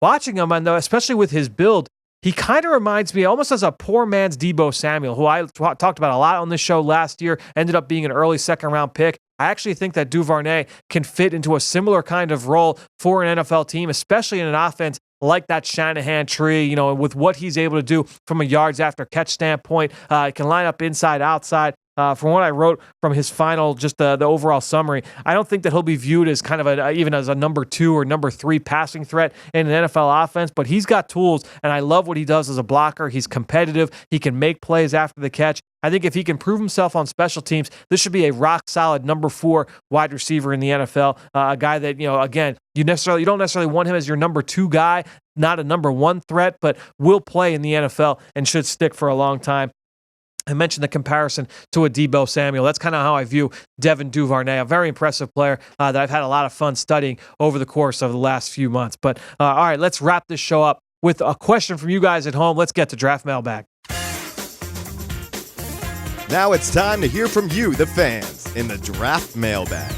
watching him, and especially with his build, he kind of reminds me almost as a poor man's Deebo Samuel, who I talked about a lot on this show last year, ended up being an early second-round pick. I actually think that Duvernay can fit into a similar kind of role for an NFL team, especially in an offense like that Shanahan tree, with what he's able to do from a yards after catch standpoint. He can line up inside, outside. From what I wrote from his final, just the overall summary, I don't think that he'll be viewed as kind of even as a number 2 or number 3 passing threat in an NFL offense, but he's got tools, and I love what he does as a blocker. He's competitive. He can make plays after the catch. I think if he can prove himself on special teams, this should be a rock-solid number 4 wide receiver in the NFL, a guy that, again, you don't necessarily want him as your number 2 guy, not a number 1 threat, but will play in the NFL and should stick for a long time. I mentioned the comparison to a Deebo Samuel. That's kind of how I view Devin Duvernay, a very impressive player that I've had a lot of fun studying over the course of the last few months. But all right, let's wrap this show up with a question from you guys at home. Let's get to Draft Mailbag. Now it's time to hear from you, the fans, in the Draft Mailbag.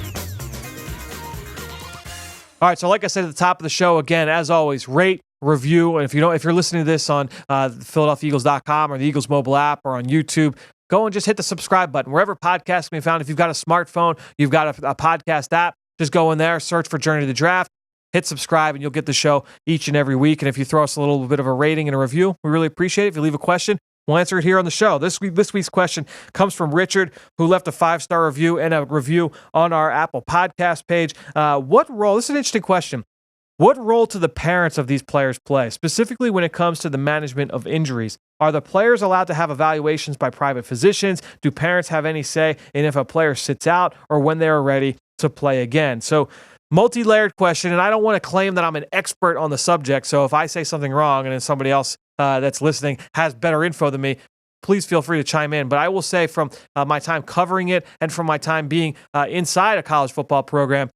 All right, so like I said at the top of the show, again, as always, rate, review, and if you're listening to this on PhiladelphiaEagles.com or the Eagles mobile app or on YouTube, go and just hit the subscribe button wherever podcasts can be found. If you've got a smartphone, you've got a podcast app, just go in there, search for Journey to the Draft, hit subscribe, and you'll get the show each and every week. And if you throw us a little bit of a rating and a review, we really appreciate it. If you leave a question, we'll answer it here on the show. This week's question comes from Richard, who left a 5-star review and a review on our Apple Podcast page. What role? This is an interesting question. What role do the parents of these players play, specifically when it comes to the management of injuries? Are the players allowed to have evaluations by private physicians? Do parents have any say in if a player sits out or when they are ready to play again? So, multi-layered question, and I don't want to claim that I'm an expert on the subject, so if I say something wrong and then somebody else that's listening has better info than me, please feel free to chime in. But I will say from my time covering it and from my time being inside a college football program,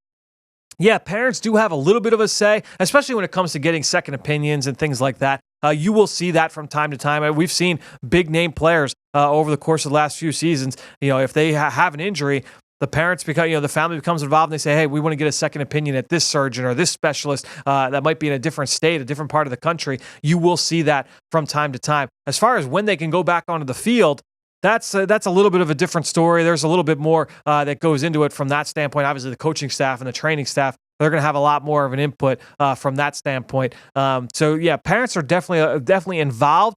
yeah, parents do have a little bit of a say, especially when it comes to getting second opinions and things like that. You will see that from time to time. We've seen big name players over the course of the last few seasons. If they have an injury, the parents become, the family becomes involved and they say, hey, we want to get a second opinion at this surgeon or this specialist that might be in a different state, a different part of the country. You will see that from time to time. As far as when they can go back onto the field, that's a little bit of a different story. There's a little bit more that goes into it from that standpoint. Obviously, the coaching staff and the training staff, they're going to have a lot more of an input from that standpoint. Parents are definitely involved.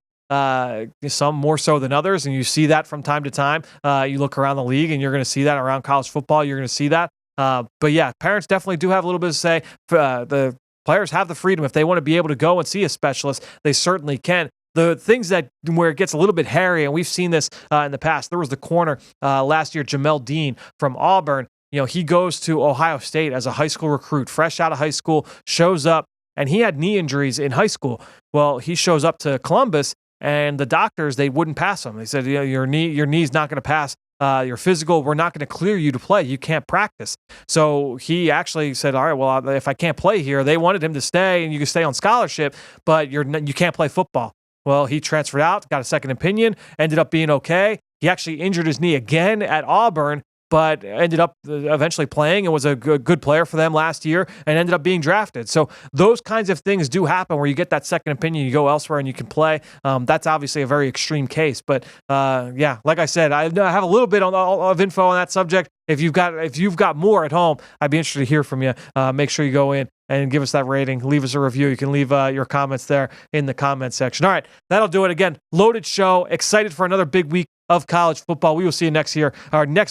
Some more so than others, and you see that from time to time. You look around the league, and you're going to see that around college football. You're going to see that. Parents definitely do have a little bit to say. The players have the freedom. If they want to be able to go and see a specialist, they certainly can. The things where it gets a little bit hairy, and we've seen this in the past. There was the corner last year, Jamel Dean from Auburn. He goes to Ohio State as a high school recruit, fresh out of high school, shows up, and he had knee injuries in high school. Well, he shows up to Columbus, and the doctors, they wouldn't pass him. They said, your knee's not going to pass your physical. We're not going to clear you to play. You can't practice. So he actually said, all right, well, if I can't play here, they wanted him to stay, and you can stay on scholarship, but you can't play football. Well, he transferred out, got a second opinion, ended up being okay. He actually injured his knee again at Auburn, but ended up eventually playing and was a good player for them last year and ended up being drafted. So those kinds of things do happen where you get that second opinion, you go elsewhere and you can play. That's obviously a very extreme case. But like I said, I have a little bit of info on that subject. If you've got more at home, I'd be interested to hear from you. Make sure you go in and give us that rating. Leave us a review. You can leave your comments there in the comment section. All right, that'll do it. Again, loaded show. Excited for another big week of college football. We will see you next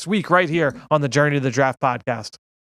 week right here on the Journey to the Draft podcast.